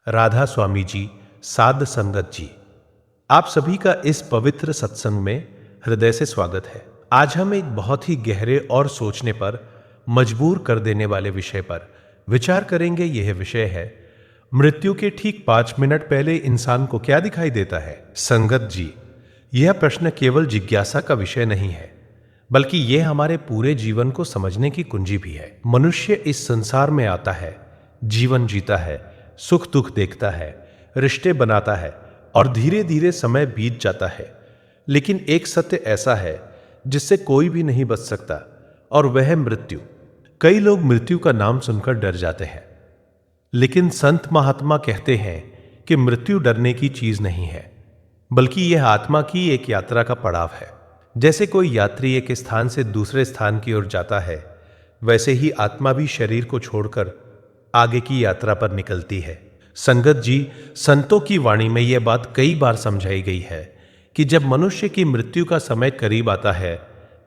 राधा स्वामी जी, साध संगत जी, आप सभी का इस पवित्र सत्संग में हृदय से स्वागत है। आज हम एक बहुत ही गहरे और सोचने पर मजबूर कर देने वाले विषय पर विचार करेंगे। यह विषय है, मृत्यु के ठीक 5 मिनट पहले इंसान को क्या दिखाई देता है। संगत जी, यह प्रश्न केवल जिज्ञासा का विषय नहीं है, बल्कि यह हमारे पूरे जीवन को समझने की कुंजी भी है। मनुष्य इस संसार में आता है, जीवन जीता है, सुख दुख देखता है, रिश्ते बनाता है और धीरे धीरे समय बीत जाता है। लेकिन एक सत्य ऐसा है जिससे कोई भी नहीं बच सकता, और वह है मृत्यु। कई लोग मृत्यु का नाम सुनकर डर जाते हैं, लेकिन संत महात्मा कहते हैं कि मृत्यु डरने की चीज नहीं है, बल्कि यह आत्मा की एक यात्रा का पड़ाव है। जैसे कोई यात्री एक स्थान से दूसरे स्थान की ओर जाता है, वैसे ही आत्मा भी शरीर को छोड़कर आगे की यात्रा पर निकलती है। संगत जी, संतों की वाणी में यह बात कई बार समझाई गई है कि जब मनुष्य की मृत्यु का समय करीब आता है,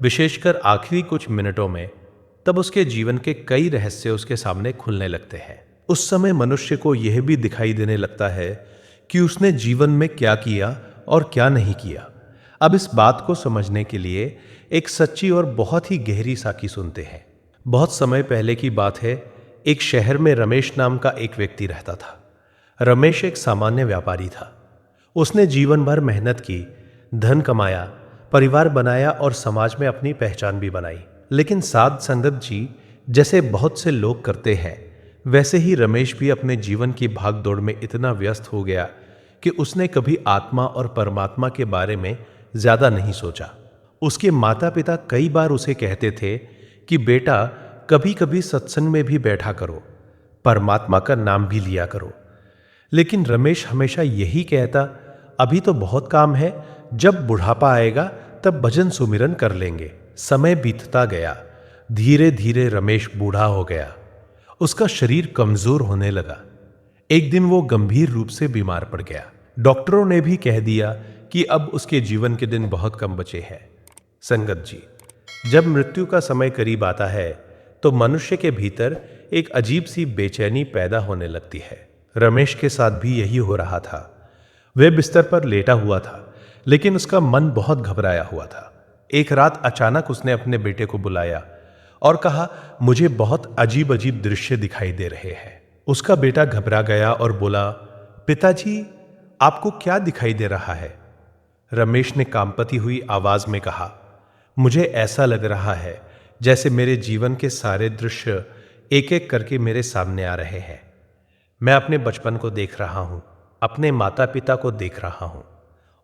विशेषकर आखिरी कुछ मिनटों में, तब उसके जीवन के कई रहस्य उसके सामने खुलने लगते हैं। उस समय मनुष्य को यह भी दिखाई देने लगता है कि उसने जीवन में क्या किया और क्या नहीं किया। अब इस बात को समझने के लिए एक सच्ची और बहुत ही गहरी साखी सुनते हैं। बहुत समय पहले की बात है। एक शहर में रमेश नाम का एक व्यक्ति रहता था। रमेश एक सामान्य व्यापारी था। उसने जीवन भर मेहनत की, धन कमाया, परिवार बनाया और समाज में अपनी पहचान भी बनाई। लेकिन साध संगत जी, जैसे बहुत से लोग करते हैं, वैसे ही रमेश भी अपने जीवन की भागदौड़ में इतना व्यस्त हो गया कि उसने कभी आत्मा और परमात्मा के बारे में ज्यादा नहीं सोचा। उसके माता पिता कई बार उसे कहते थे कि बेटा, कभी कभी सत्संग में भी बैठा करो, परमात्मा का नाम भी लिया करो। लेकिन रमेश हमेशा यही कहता, अभी तो बहुत काम है, जब बुढ़ापा आएगा तब भजन सुमिरन कर लेंगे। समय बीतता गया, धीरे धीरे रमेश बूढ़ा हो गया। उसका शरीर कमजोर होने लगा। एक दिन वो गंभीर रूप से बीमार पड़ गया। डॉक्टरों ने भी कह दिया कि अब उसके जीवन के दिन बहुत कम बचे हैं। संगत जी, जब मृत्यु का समय करीब आता है तो मनुष्य के भीतर एक अजीब सी बेचैनी पैदा होने लगती है। रमेश के साथ भी यही हो रहा था। वह बिस्तर पर लेटा हुआ था, लेकिन उसका मन बहुत घबराया हुआ था। एक रात अचानक उसने अपने बेटे को बुलाया और कहा, मुझे बहुत अजीब अजीब दृश्य दिखाई दे रहे हैं। उसका बेटा घबरा गया और बोला, पिताजी, आपको क्या दिखाई दे रहा है? रमेश ने कांपती हुई आवाज में कहा, मुझे ऐसा लग रहा है जैसे मेरे जीवन के सारे दृश्य एक एक करके मेरे सामने आ रहे हैं। मैं अपने बचपन को देख रहा हूं, अपने माता पिता को देख रहा हूं,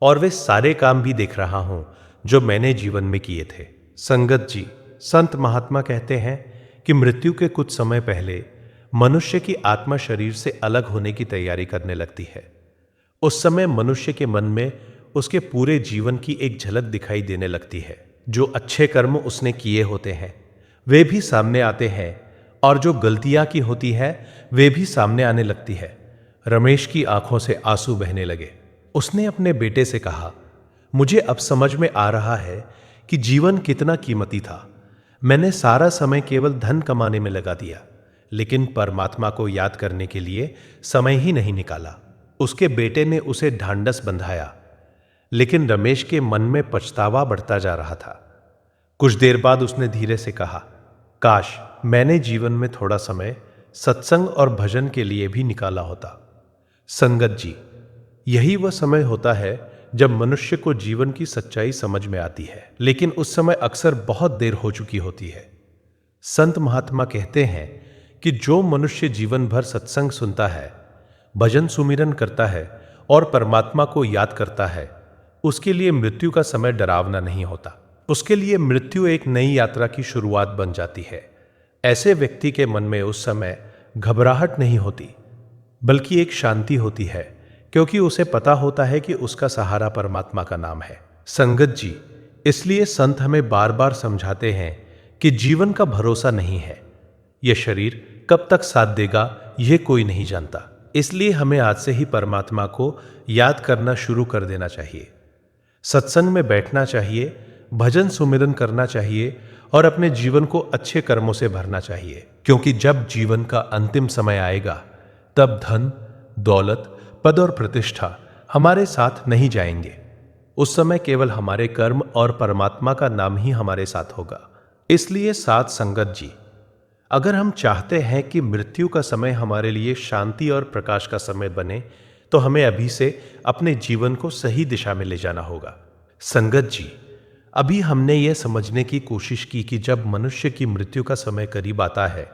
और वे सारे काम भी देख रहा हूं जो मैंने जीवन में किए थे। संगत जी, संत महात्मा कहते हैं कि मृत्यु के कुछ समय पहले मनुष्य की आत्मा शरीर से अलग होने की तैयारी करने लगती है। उस समय मनुष्य के मन में उसके पूरे जीवन की एक झलक दिखाई देने लगती है। जो अच्छे कर्म उसने किए होते हैं वे भी सामने आते हैं, और जो गलतियां की होती है वे भी सामने आने लगती है। रमेश की आंखों से आंसू बहने लगे। उसने अपने बेटे से कहा, मुझे अब समझ में आ रहा है कि जीवन कितना कीमती था। मैंने सारा समय केवल धन कमाने में लगा दिया, लेकिन परमात्मा को याद करने के लिए समय ही नहीं निकाला। उसके बेटे ने उसे ढांढस बंधाया, लेकिन रमेश के मन में पछतावा बढ़ता जा रहा था। कुछ देर बाद उसने धीरे से कहा, काश मैंने जीवन में थोड़ा समय सत्संग और भजन के लिए भी निकाला होता। संगत जी, यही वह समय होता है जब मनुष्य को जीवन की सच्चाई समझ में आती है, लेकिन उस समय अक्सर बहुत देर हो चुकी होती है। संत महात्मा कहते हैं कि जो मनुष्य जीवन भर सत्संग सुनता है, भजन सुमिरन करता है और परमात्मा को याद करता है, उसके लिए मृत्यु का समय डरावना नहीं होता। उसके लिए मृत्यु एक नई यात्रा की शुरुआत बन जाती है। ऐसे व्यक्ति के मन में उस समय घबराहट नहीं होती, बल्कि एक शांति होती है, क्योंकि उसे पता होता है कि उसका सहारा परमात्मा का नाम है। संगत जी, इसलिए संत हमें बार बार समझाते हैं कि जीवन का भरोसा नहीं है। यह शरीर कब तक साथ देगा यह कोई नहीं जानता। इसलिए हमें आज से ही परमात्मा को याद करना शुरू कर देना चाहिए। सत्संग में बैठना चाहिए, भजन सुमिरन करना चाहिए और अपने जीवन को अच्छे कर्मों से भरना चाहिए, क्योंकि जब जीवन का अंतिम समय आएगा तब धन, दौलत, पद और प्रतिष्ठा हमारे साथ नहीं जाएंगे। उस समय केवल हमारे कर्म और परमात्मा का नाम ही हमारे साथ होगा। इसलिए साध संगत जी, अगर हम चाहते हैं कि मृत्यु का समय हमारे लिए शांति और प्रकाश का समय बने, तो हमें अभी से अपने जीवन को सही दिशा में ले जाना होगा। संगत जी, अभी हमने यह समझने की कोशिश की कि जब मनुष्य की मृत्यु का समय करीब आता है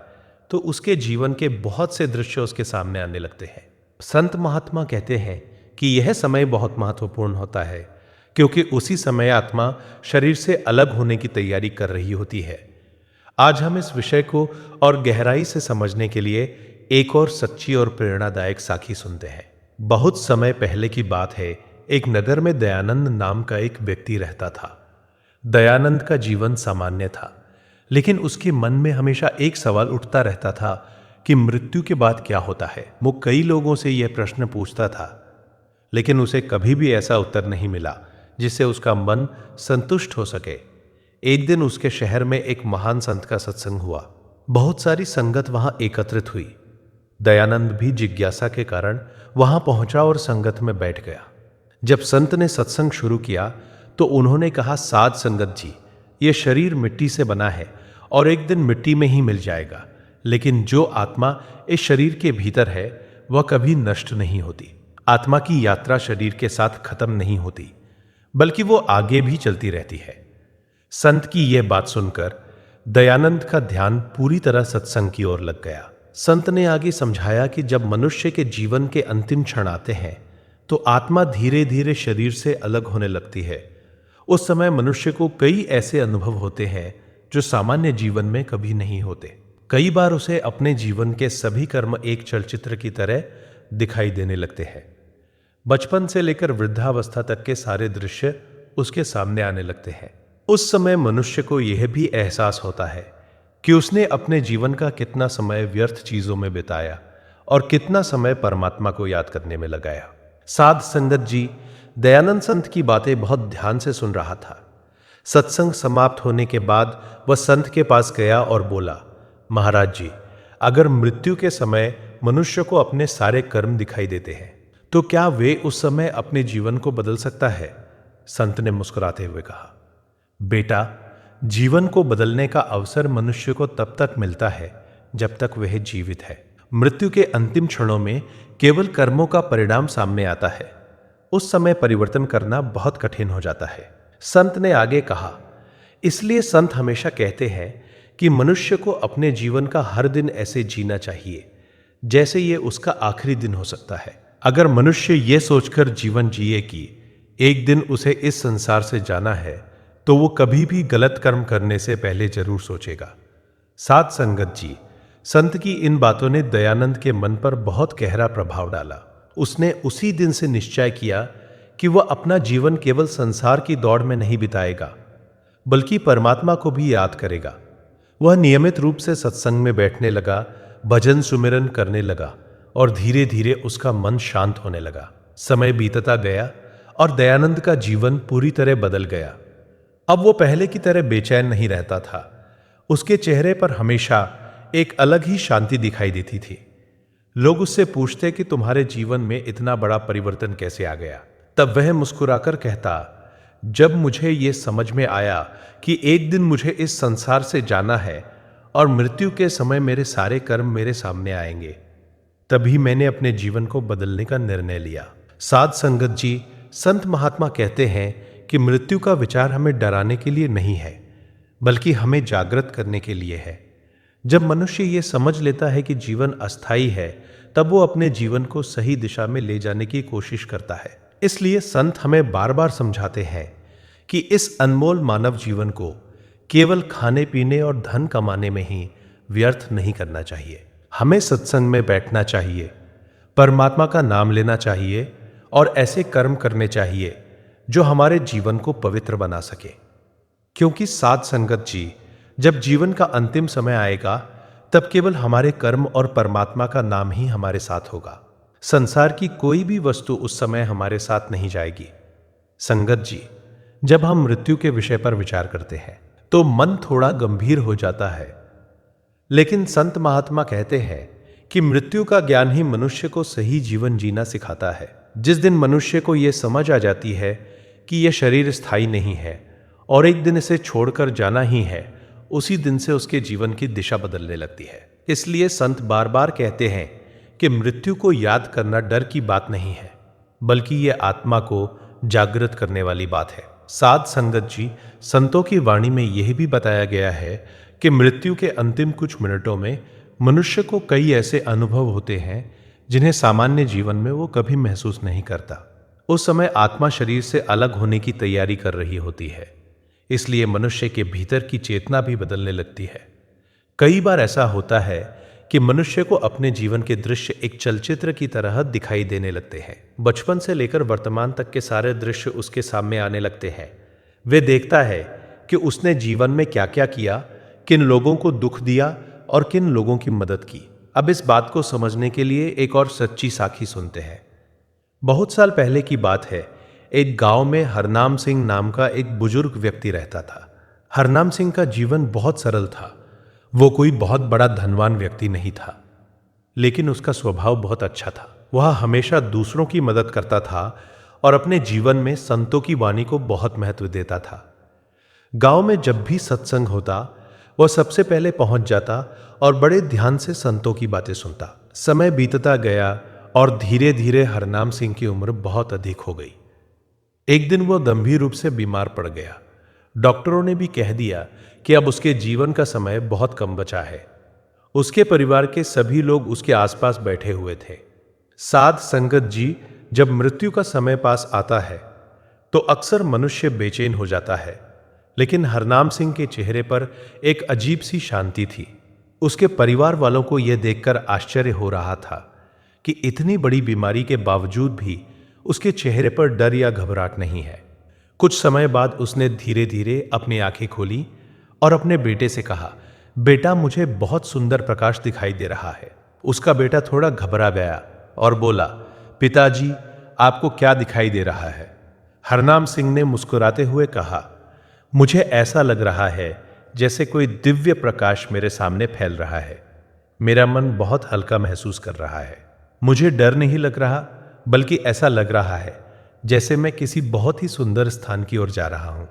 तो उसके जीवन के बहुत से दृश्य उसके सामने आने लगते हैं। संत महात्मा कहते हैं कि यह समय बहुत महत्वपूर्ण होता है, क्योंकि उसी समय आत्मा शरीर से अलग होने की तैयारी कर रही होती है। आज हम इस विषय को और गहराई से समझने के लिए एक और सच्ची और प्रेरणादायक साखी सुनते हैं। बहुत समय पहले की बात है, एक नगर में दयानंद नाम का एक व्यक्ति रहता था। दयानंद का जीवन सामान्य था, लेकिन उसके मन में हमेशा एक सवाल उठता रहता था कि मृत्यु के बाद क्या होता है। वो कई लोगों से यह प्रश्न पूछता था, लेकिन उसे कभी भी ऐसा उत्तर नहीं मिला जिससे उसका मन संतुष्ट हो सके। एक दिन उसके शहर में एक महान संत का सत्संग हुआ। बहुत सारी संगत वहां एकत्रित हुई। दयानंद भी जिज्ञासा के कारण वहां पहुंचा और संगत में बैठ गया। जब संत ने सत्संग शुरू किया तो उन्होंने कहा, साध संगत जी, ये शरीर मिट्टी से बना है और एक दिन मिट्टी में ही मिल जाएगा, लेकिन जो आत्मा इस शरीर के भीतर है वह कभी नष्ट नहीं होती। आत्मा की यात्रा शरीर के साथ खत्म नहीं होती, बल्कि वो आगे भी चलती रहती है। संत की यह बात सुनकर दयानंद का ध्यान पूरी तरह सत्संग की ओर लग गया। संत ने आगे समझाया कि जब मनुष्य के जीवन के अंतिम क्षण आते हैं तो आत्मा धीरे धीरे शरीर से अलग होने लगती है। उस समय मनुष्य को कई ऐसे अनुभव होते हैं जो सामान्य जीवन में कभी नहीं होते। कई बार उसे अपने जीवन के सभी कर्म एक चलचित्र की तरह दिखाई देने लगते हैं। बचपन से लेकर वृद्धावस्था तक के सारे दृश्य उसके सामने आने लगते हैं। उस समय मनुष्य को यह भी एहसास होता है कि उसने अपने जीवन का कितना समय व्यर्थ चीजों में बिताया और कितना समय परमात्मा को याद करने में लगाया। साध संगत जी, दयानंद संत की बातें बहुत ध्यान से सुन रहा था। सत्संग समाप्त होने के बाद वह संत के पास गया और बोला, महाराज जी, अगर मृत्यु के समय मनुष्य को अपने सारे कर्म दिखाई देते हैं तो क्या वे उस समय अपने जीवन को बदल सकता है? संत ने मुस्कुराते हुए कहा, बेटा, जीवन को बदलने का अवसर मनुष्य को तब तक मिलता है जब तक वह जीवित है। मृत्यु के अंतिम क्षणों में केवल कर्मों का परिणाम सामने आता है। उस समय परिवर्तन करना बहुत कठिन हो जाता है। संत ने आगे कहा, इसलिए संत हमेशा कहते हैं कि मनुष्य को अपने जीवन का हर दिन ऐसे जीना चाहिए जैसे ये उसका आखिरी दिन हो सकता है। अगर मनुष्य ये सोचकर जीवन जिए कि एक दिन उसे इस संसार से जाना है, तो वो कभी भी गलत कर्म करने से पहले जरूर सोचेगा। साध संगत जी, संत की इन बातों ने दयानंद के मन पर बहुत गहरा प्रभाव डाला। उसने उसी दिन से निश्चय किया कि वह अपना जीवन केवल संसार की दौड़ में नहीं बिताएगा, बल्कि परमात्मा को भी याद करेगा। वह नियमित रूप से सत्संग में बैठने लगा, भजन सुमिरन करने लगा और धीरे धीरे उसका मन शांत होने लगा। समय बीतता गया और दयानंद का जीवन पूरी तरह बदल गया। अब वो पहले की तरह बेचैन नहीं रहता था। उसके चेहरे पर हमेशा एक अलग ही शांति दिखाई देती थी। लोग उससे पूछते कि तुम्हारे जीवन में इतना बड़ा परिवर्तन कैसे आ गया? तब वह मुस्कुराकर कहता, जब मुझे ये समझ में आया कि एक दिन मुझे इस संसार से जाना है और मृत्यु के समय मेरे सारे कर्म मेरे सामने आएंगे, तभी मैंने अपने जीवन को बदलने का निर्णय लिया। साध संगत जी, संत महात्मा कहते हैं कि मृत्यु का विचार हमें डराने के लिए नहीं है, बल्कि हमें जागृत करने के लिए है। जब मनुष्य ये समझ लेता है कि जीवन अस्थायी है, तब वो अपने जीवन को सही दिशा में ले जाने की कोशिश करता है। इसलिए संत हमें बार बार समझाते हैं कि इस अनमोल मानव जीवन को केवल खाने पीने और धन कमाने में ही व्यर्थ नहीं करना चाहिए। हमें सत्संग में बैठना चाहिए, परमात्मा का नाम लेना चाहिए और ऐसे कर्म करने चाहिए जो हमारे जीवन को पवित्र बना सके। क्योंकि साध संगत जी, जब जीवन का अंतिम समय आएगा, तब केवल हमारे कर्म और परमात्मा का नाम ही हमारे साथ होगा। संसार की कोई भी वस्तु उस समय हमारे साथ नहीं जाएगी। संगत जी, जब हम मृत्यु के विषय पर विचार करते हैं तो मन थोड़ा गंभीर हो जाता है, लेकिन संत महात्मा कहते हैं कि मृत्यु का ज्ञान ही मनुष्य को सही जीवन जीना सिखाता है। जिस दिन मनुष्य को यह समझ आ जाती है कि यह शरीर स्थायी नहीं है और एक दिन इसे छोड़कर जाना ही है, उसी दिन से उसके जीवन की दिशा बदलने लगती है। इसलिए संत बार बार कहते हैं कि मृत्यु को याद करना डर की बात नहीं है, बल्कि यह आत्मा को जागृत करने वाली बात है। साध संगत जी, संतों की वाणी में यह भी बताया गया है कि मृत्यु के अंतिम कुछ मिनटों में मनुष्य को कई ऐसे अनुभव होते हैं जिन्हें सामान्य जीवन में वो कभी महसूस नहीं करता। उस समय आत्मा शरीर से अलग होने की तैयारी कर रही होती है, इसलिए मनुष्य के भीतर की चेतना भी बदलने लगती है। कई बार ऐसा होता है कि मनुष्य को अपने जीवन के दृश्य एक चलचित्र की तरह दिखाई देने लगते हैं। बचपन से लेकर वर्तमान तक के सारे दृश्य उसके सामने आने लगते हैं। वे देखता है कि उसने जीवन में क्या क्या किया, किन लोगों को दुख दिया और किन लोगों की मदद की। अब इस बात को समझने के लिए एक और सच्ची साखी सुनते हैं। बहुत साल पहले की बात है। एक गांव में हरनाम सिंह नाम का एक बुजुर्ग व्यक्ति रहता था। हरनाम सिंह का जीवन बहुत सरल था। वो कोई बहुत बड़ा धनवान व्यक्ति नहीं था, लेकिन उसका स्वभाव बहुत अच्छा था। वह हमेशा दूसरों की मदद करता था और अपने जीवन में संतों की वाणी को बहुत महत्व देता था। गांव में जब भी सत्संग होता, वह सबसे पहले पहुंच जाता और बड़े ध्यान से संतों की बातें सुनता। समय बीतता गया और धीरे धीरे हरनाम सिंह की उम्र बहुत अधिक हो गई। एक दिन वह गंभीर रूप से बीमार पड़ गया। डॉक्टरों ने भी कह दिया कि अब उसके जीवन का समय बहुत कम बचा है। उसके परिवार के सभी लोग उसके आसपास बैठे हुए थे। साध संगत जी, जब मृत्यु का समय पास आता है तो अक्सर मनुष्य बेचैन हो जाता है, लेकिन हरनाम सिंह के चेहरे पर एक अजीब सी शांति थी। उसके परिवार वालों को यह देखकर आश्चर्य हो रहा था कि इतनी बड़ी बीमारी के बावजूद भी उसके चेहरे पर डर या घबराहट नहीं है। कुछ समय बाद उसने धीरे धीरे अपनी आंखें खोली और अपने बेटे से कहा, बेटा, मुझे बहुत सुंदर प्रकाश दिखाई दे रहा है। उसका बेटा थोड़ा घबरा गया और बोला, पिताजी, आपको क्या दिखाई दे रहा है? हरनाम सिंह ने मुस्कुराते हुए कहा, मुझे ऐसा लग रहा है जैसे कोई दिव्य प्रकाश मेरे सामने फैल रहा है। मेरा मन बहुत हल्का महसूस कर रहा है। मुझे डर नहीं लग रहा, बल्कि ऐसा लग रहा है जैसे मैं किसी बहुत ही सुंदर स्थान की ओर जा रहा हूं।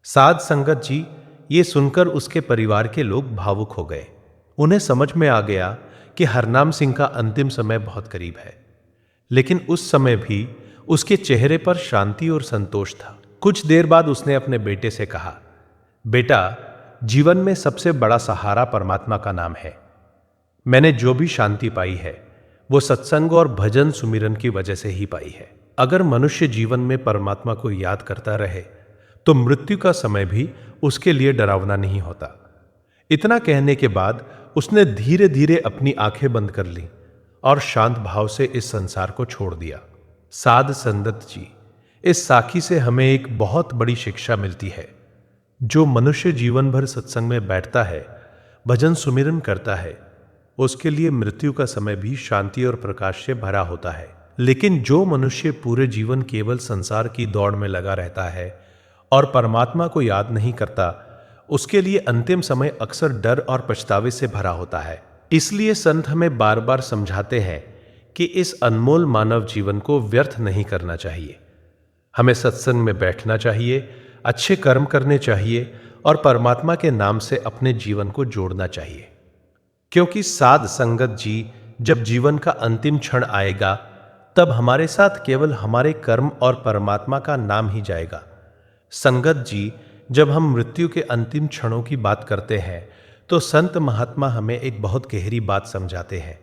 साध संगत जी, ये सुनकर उसके परिवार के लोग भावुक हो गए। उन्हें समझ में आ गया कि हरनाम सिंह का अंतिम समय बहुत करीब है, लेकिन उस समय भी उसके चेहरे पर शांति और संतोष था। कुछ देर बाद उसने अपने बेटे से कहा, बेटा, जीवन में सबसे बड़ा सहारा परमात्मा का नाम है। मैंने जो भी शांति पाई है वो सत्संग और भजन सुमिरन की वजह से ही पाई है। अगर मनुष्य जीवन में परमात्मा को याद करता रहे तो मृत्यु का समय भी उसके लिए डरावना नहीं होता। इतना कहने के बाद उसने धीरे धीरे अपनी आंखें बंद कर ली और शांत भाव से इस संसार को छोड़ दिया। साध संगत जी, इस साखी से हमें एक बहुत बड़ी शिक्षा मिलती है। जो मनुष्य जीवन भर सत्संग में बैठता है, भजन सुमिरन करता है, उसके लिए मृत्यु का समय भी शांति और प्रकाश से भरा होता है। लेकिन जो मनुष्य पूरे जीवन केवल संसार की दौड़ में लगा रहता है और परमात्मा को याद नहीं करता, उसके लिए अंतिम समय अक्सर डर और पछतावे से भरा होता है। इसलिए संत हमें बार बार समझाते हैं कि इस अनमोल मानव जीवन को व्यर्थ नहीं करना चाहिए। हमें सत्संग में बैठना चाहिए, अच्छे कर्म करने चाहिए और परमात्मा के नाम से अपने जीवन को जोड़ना चाहिए। क्योंकि साध संगत जी, जब जीवन का अंतिम क्षण आएगा, तब हमारे साथ केवल हमारे कर्म और परमात्मा का नाम ही जाएगा। संगत जी, जब हम मृत्यु के अंतिम क्षणों की बात करते हैं तो संत महात्मा हमें एक बहुत गहरी बात समझाते हैं।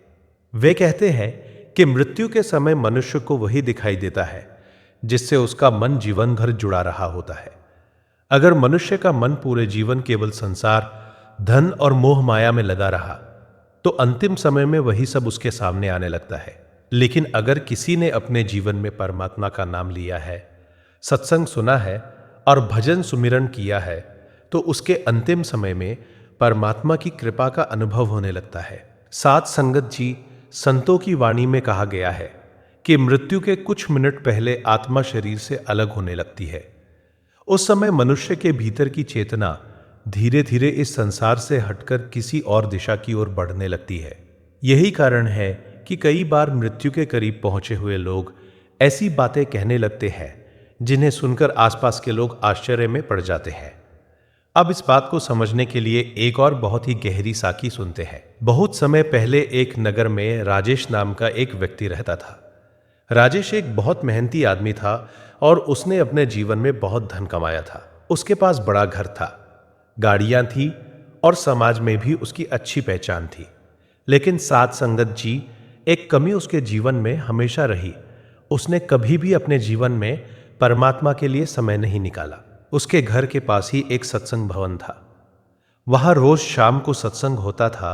वे कहते हैं कि मृत्यु के समय मनुष्य को वही दिखाई देता है जिससे उसका मन जीवन भर जुड़ा रहा होता है। अगर मनुष्य का मन पूरे जीवन केवल संसार, धन और मोह माया में लगा रहा तो अंतिम समय में वही सब उसके सामने आने लगता है। लेकिन अगर किसी ने अपने जीवन में परमात्मा का नाम लिया है, सत्संग सुना है और भजन सुमिरन किया है, तो उसके अंतिम समय में परमात्मा की कृपा का अनुभव होने लगता है। साध संगत जी, संतों की वाणी में कहा गया है कि मृत्यु के कुछ मिनट पहले आत्मा शरीर से अलग होने लगती है। उस समय मनुष्य के भीतर की चेतना धीरे धीरे इस संसार से हटकर किसी और दिशा की ओर बढ़ने लगती है। यही कारण है कि कई बार मृत्यु के करीब पहुंचे हुए लोग ऐसी बातें कहने लगते हैं जिन्हें सुनकर आसपास के लोग आश्चर्य में पड़ जाते हैं। अब इस बात को समझने के लिए एक और बहुत ही गहरी साखी सुनते हैं। बहुत समय पहले एक नगर में राजेश नाम का एक व्यक्ति रहता था। राजेश एक बहुत मेहनती आदमी था और उसने अपने जीवन में बहुत धन कमाया था। उसके पास बड़ा घर था, गाड़ियां थी और समाज में भी उसकी अच्छी पहचान थी। लेकिन साध संगत जी एक कमी उसके जीवन में हमेशा रही। उसने कभी भी अपने जीवन में परमात्मा के लिए समय नहीं निकाला। उसके घर के पास ही एक सत्संग भवन था। वहां रोज शाम को सत्संग होता था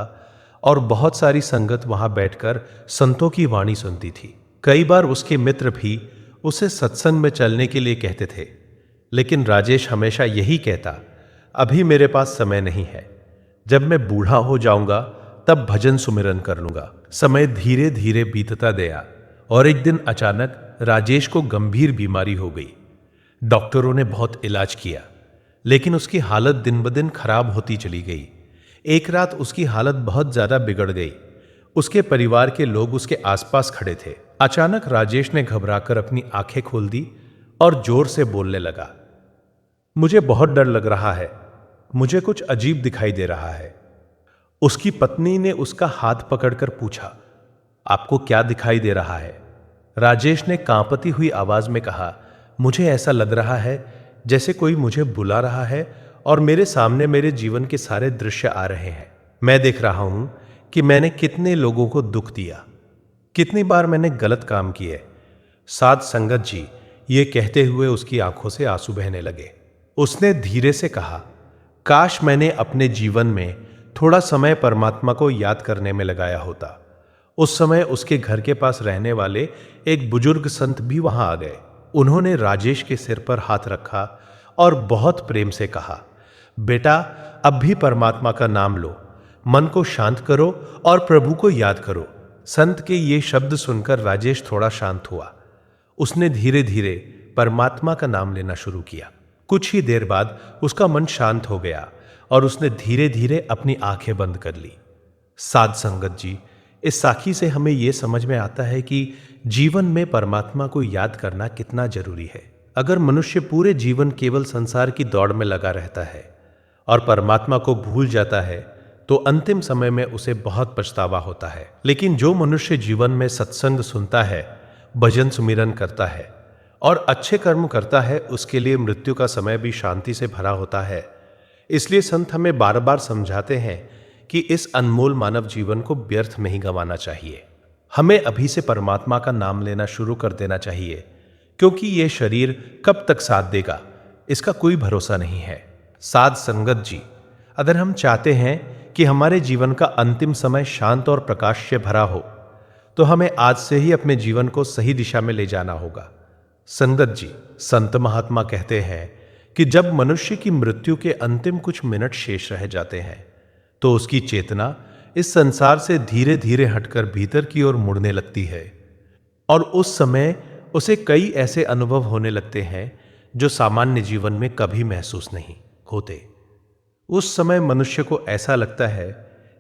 और बहुत सारी संगत वहां बैठकर संतों की वाणी सुनती थी। कई बार उसके मित्र भी उसे सत्संग में चलने के लिए कहते थे, लेकिन राजेश हमेशा यही कहता, अभी मेरे पास समय नहीं है, जब मैं बूढ़ा हो जाऊंगा तब भजन सुमिरन कर लूंगा। समय धीरे धीरे बीतता गया और एक दिन अचानक राजेश को गंभीर बीमारी हो गई। डॉक्टरों ने बहुत इलाज किया, लेकिन उसकी हालत दिन ब दिन खराब होती चली गई। एक रात उसकी हालत बहुत ज्यादा बिगड़ गई। उसके परिवार के लोग उसके आसपास खड़े थे। अचानक राजेश ने घबराकर अपनी आंखें खोल दी और जोर से बोलने लगा, मुझे बहुत डर लग रहा है, मुझे कुछ अजीब दिखाई दे रहा है। उसकी पत्नी ने उसका हाथ पकड़कर पूछा, आपको क्या दिखाई दे रहा है? राजेश ने कांपती हुई आवाज में कहा, मुझे ऐसा लग रहा है जैसे कोई मुझे बुला रहा है और मेरे सामने मेरे जीवन के सारे दृश्य आ रहे हैं। मैं देख रहा हूं कि मैंने कितने लोगों को दुख दिया, कितनी बार मैंने गलत काम किए। साध संगत जी ये कहते हुए उसकी आंखों से आंसू बहने लगे। उसने धीरे से कहा, काश मैंने अपने जीवन में थोड़ा समय परमात्मा को याद करने में लगाया होता। उस समय उसके घर के पास रहने वाले एक बुजुर्ग संत भी वहां आ गए। उन्होंने राजेश के सिर पर हाथ रखा और बहुत प्रेम से कहा, बेटा अब भी परमात्मा का नाम लो, मन को शांत करो और प्रभु को याद करो। संत के ये शब्द सुनकर राजेश थोड़ा शांत हुआ। उसने धीरे धीरे परमात्मा का नाम लेना शुरू किया। कुछ ही देर बाद उसका मन शांत हो गया और उसने धीरे धीरे अपनी आंखें बंद कर ली। साध संगत जी, इस साखी से हमें यह समझ में आता है कि जीवन में परमात्मा को याद करना कितना जरूरी है। अगर मनुष्य पूरे जीवन केवल संसार की दौड़ में लगा रहता है और परमात्मा को भूल जाता है तो अंतिम समय में उसे बहुत पछतावा होता है। लेकिन जो मनुष्य जीवन में सत्संग सुनता है, भजन सुमिरन करता है और अच्छे कर्म करता है, उसके लिए मृत्यु का समय भी शांति से भरा होता है। इसलिए संत हमें बार बार समझाते हैं कि इस अनमोल मानव जीवन को व्यर्थ नहीं गंवाना चाहिए। हमें अभी से परमात्मा का नाम लेना शुरू कर देना चाहिए, क्योंकि यह शरीर कब तक साथ देगा इसका कोई भरोसा नहीं है। साध संगत जी, अगर हम चाहते हैं कि हमारे जीवन का अंतिम समय शांत और प्रकाश से भरा हो तो हमें आज से ही अपने जीवन को सही दिशा में ले जाना होगा। संगत जी, संत महात्मा कहते हैं कि जब मनुष्य की मृत्यु के अंतिम कुछ मिनट शेष रह जाते हैं तो उसकी चेतना इस संसार से धीरे धीरे हटकर भीतर की ओर मुड़ने लगती है और उस समय उसे कई ऐसे अनुभव होने लगते हैं जो सामान्य जीवन में कभी महसूस नहीं होते। उस समय मनुष्य को ऐसा लगता है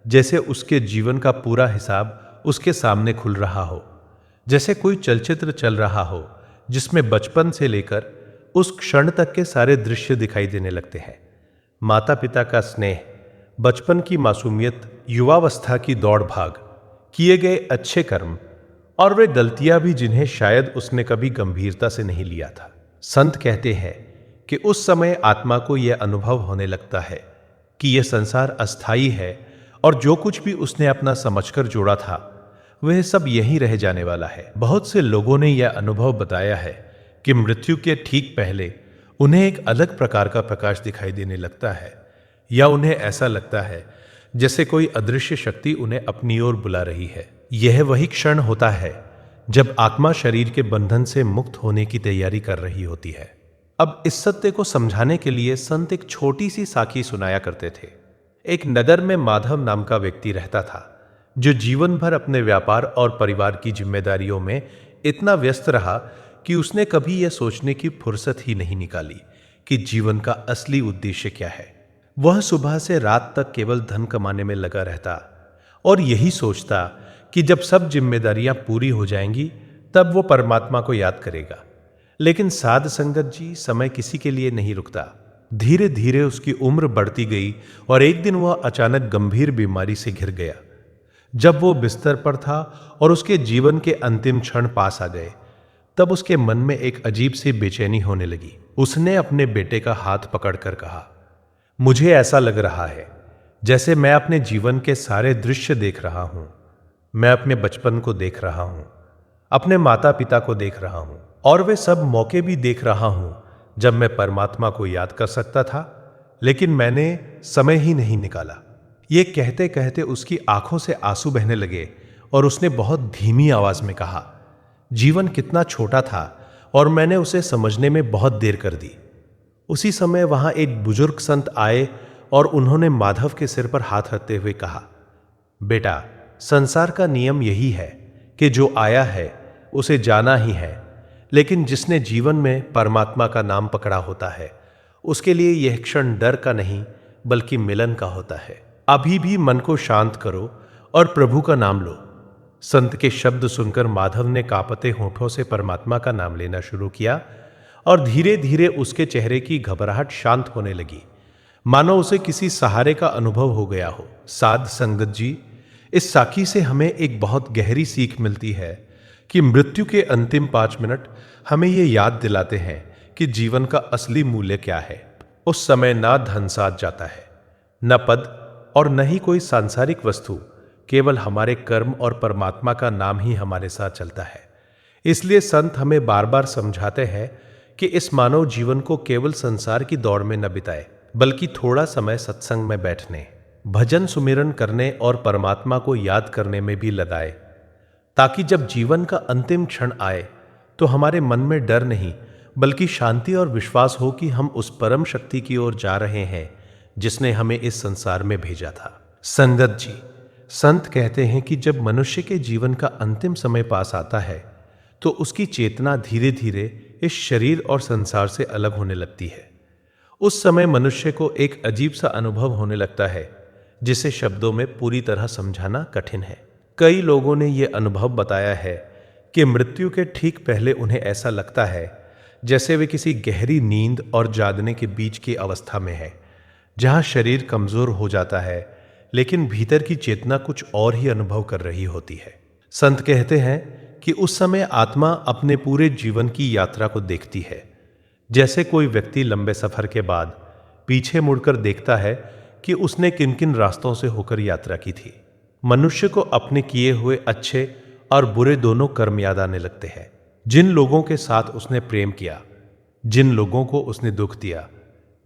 जैसे उसके जीवन का पूरा हिसाब उसके सामने खुल रहा हो, जैसे कोई चलचित्र चल रहा हो जिसमें बचपन से लेकर उस क्षण तक के सारे दृश्य दिखाई देने लगते हैं। माता पिता का स्नेह, बचपन की मासूमियत, युवावस्था की दौड़ भाग, किए गए अच्छे कर्म और वे गलतियां भी जिन्हें शायद उसने कभी गंभीरता से नहीं लिया था। संत कहते हैं कि उस समय आत्मा को यह अनुभव होने लगता है कि यह संसार अस्थायी है और जो कुछ भी उसने अपना समझकर जोड़ा था वह सब यहीं रह जाने वाला है। बहुत से लोगों ने यह अनुभव बताया है कि मृत्यु के ठीक पहले उन्हें एक अलग प्रकार का प्रकाश दिखाई देने लगता है, या उन्हें ऐसा लगता है जैसे कोई अदृश्य शक्ति उन्हें अपनी ओर बुला रही है। यह वही क्षण होता है जब आत्मा शरीर के बंधन से मुक्त होने की तैयारी कर रही होती है। अब इस सत्य को समझाने के लिए संत एक छोटी सी साखी सुनाया करते थे। एक नगर में माधव नाम का व्यक्ति रहता था, जो जीवन भर अपने व्यापार और परिवार की जिम्मेदारियों में इतना व्यस्त रहा कि उसने कभी यह सोचने की फुर्सत ही नहीं निकाली कि जीवन का असली उद्देश्य क्या है। वह सुबह से रात तक केवल धन कमाने में लगा रहता और यही सोचता कि जब सब जिम्मेदारियां पूरी हो जाएंगी तब वो परमात्मा को याद करेगा। लेकिन साध संगत जी, समय किसी के लिए नहीं रुकता। धीरे धीरे उसकी उम्र बढ़ती गई और एक दिन वह अचानक गंभीर बीमारी से घिर गया। जब वो बिस्तर पर था और उसके जीवन के अंतिम क्षण पास आ गए, तब उसके मन में एक अजीब सी बेचैनी होने लगी। उसने अपने बेटे का हाथ पकड़कर कहा, मुझे ऐसा लग रहा है जैसे मैं अपने जीवन के सारे दृश्य देख रहा हूं। मैं अपने बचपन को देख रहा हूं, अपने माता पिता को देख रहा हूं, और वे सब मौके भी देख रहा हूं जब मैं परमात्मा को याद कर सकता था, लेकिन मैंने समय ही नहीं निकाला। ये कहते कहते उसकी आंखों से आंसू बहने लगे और उसने बहुत धीमी आवाज में कहा, जीवन कितना छोटा था और मैंने उसे समझने में बहुत देर कर दी। उसी समय वहां एक बुजुर्ग संत आए और उन्होंने माधव के सिर पर हाथ रखते हुए कहा, बेटा, संसार का नियम यही है कि जो आया है उसे जाना ही है, लेकिन जिसने जीवन में परमात्मा का नाम पकड़ा होता है उसके लिए यह क्षण डर का नहीं बल्कि मिलन का होता है। अभी भी मन को शांत करो और प्रभु का नाम लो। संत के शब्द सुनकर माधव ने कांपते होठों से परमात्मा का नाम लेना शुरू किया और धीरे धीरे उसके चेहरे की घबराहट शांत होने लगी, मानो उसे किसी सहारे का अनुभव हो गया हो। साध संगत जी, इस साखी से हमें एक बहुत गहरी सीख मिलती है कि मृत्यु के अंतिम 5 मिनट हमें ये याद दिलाते हैं कि जीवन का असली मूल्य क्या है। उस समय ना धन साथ जाता है, न पद और न ही कोई सांसारिक वस्तु, केवल हमारे कर्म और परमात्मा का नाम ही हमारे साथ चलता है। इसलिए संत हमें बार बार समझाते हैं कि इस मानव जीवन को केवल संसार की दौड़ में न बिताए, बल्कि थोड़ा समय सत्संग में बैठने, भजन सुमिरन करने और परमात्मा को याद करने में भी लगाए, ताकि जब जीवन का अंतिम क्षण आए तो हमारे मन में डर नहीं बल्कि शांति और विश्वास हो कि हम उस परम शक्ति की ओर जा रहे हैं जिसने हमें इस संसार में भेजा था। संगत जी, संत कहते हैं कि जब मनुष्य के जीवन का अंतिम समय पास आता है तो उसकी चेतना धीरे धीरे इस शरीर और संसार से अलग होने लगती है। उस समय मनुष्य को एक अजीब सा अनुभव होने लगता है जिसे शब्दों में पूरी तरह समझाना कठिन है। कई लोगों ने यह अनुभव बताया है कि मृत्यु के ठीक पहले उन्हें ऐसा लगता है जैसे वे किसी गहरी नींद और जागने के बीच की अवस्था में है, जहां शरीर कमजोर हो जाता है लेकिन भीतर की चेतना कुछ और ही अनुभव कर रही होती है। संत कहते हैं कि उस समय आत्मा अपने पूरे जीवन की यात्रा को देखती है, जैसे कोई व्यक्ति लंबे सफर के बाद पीछे मुड़कर देखता है कि उसने किन किन रास्तों से होकर यात्रा की थी। मनुष्य को अपने किए हुए अच्छे और बुरे दोनों कर्म याद आने लगते हैं। जिन लोगों के साथ उसने प्रेम किया, जिन लोगों को उसने दुख दिया,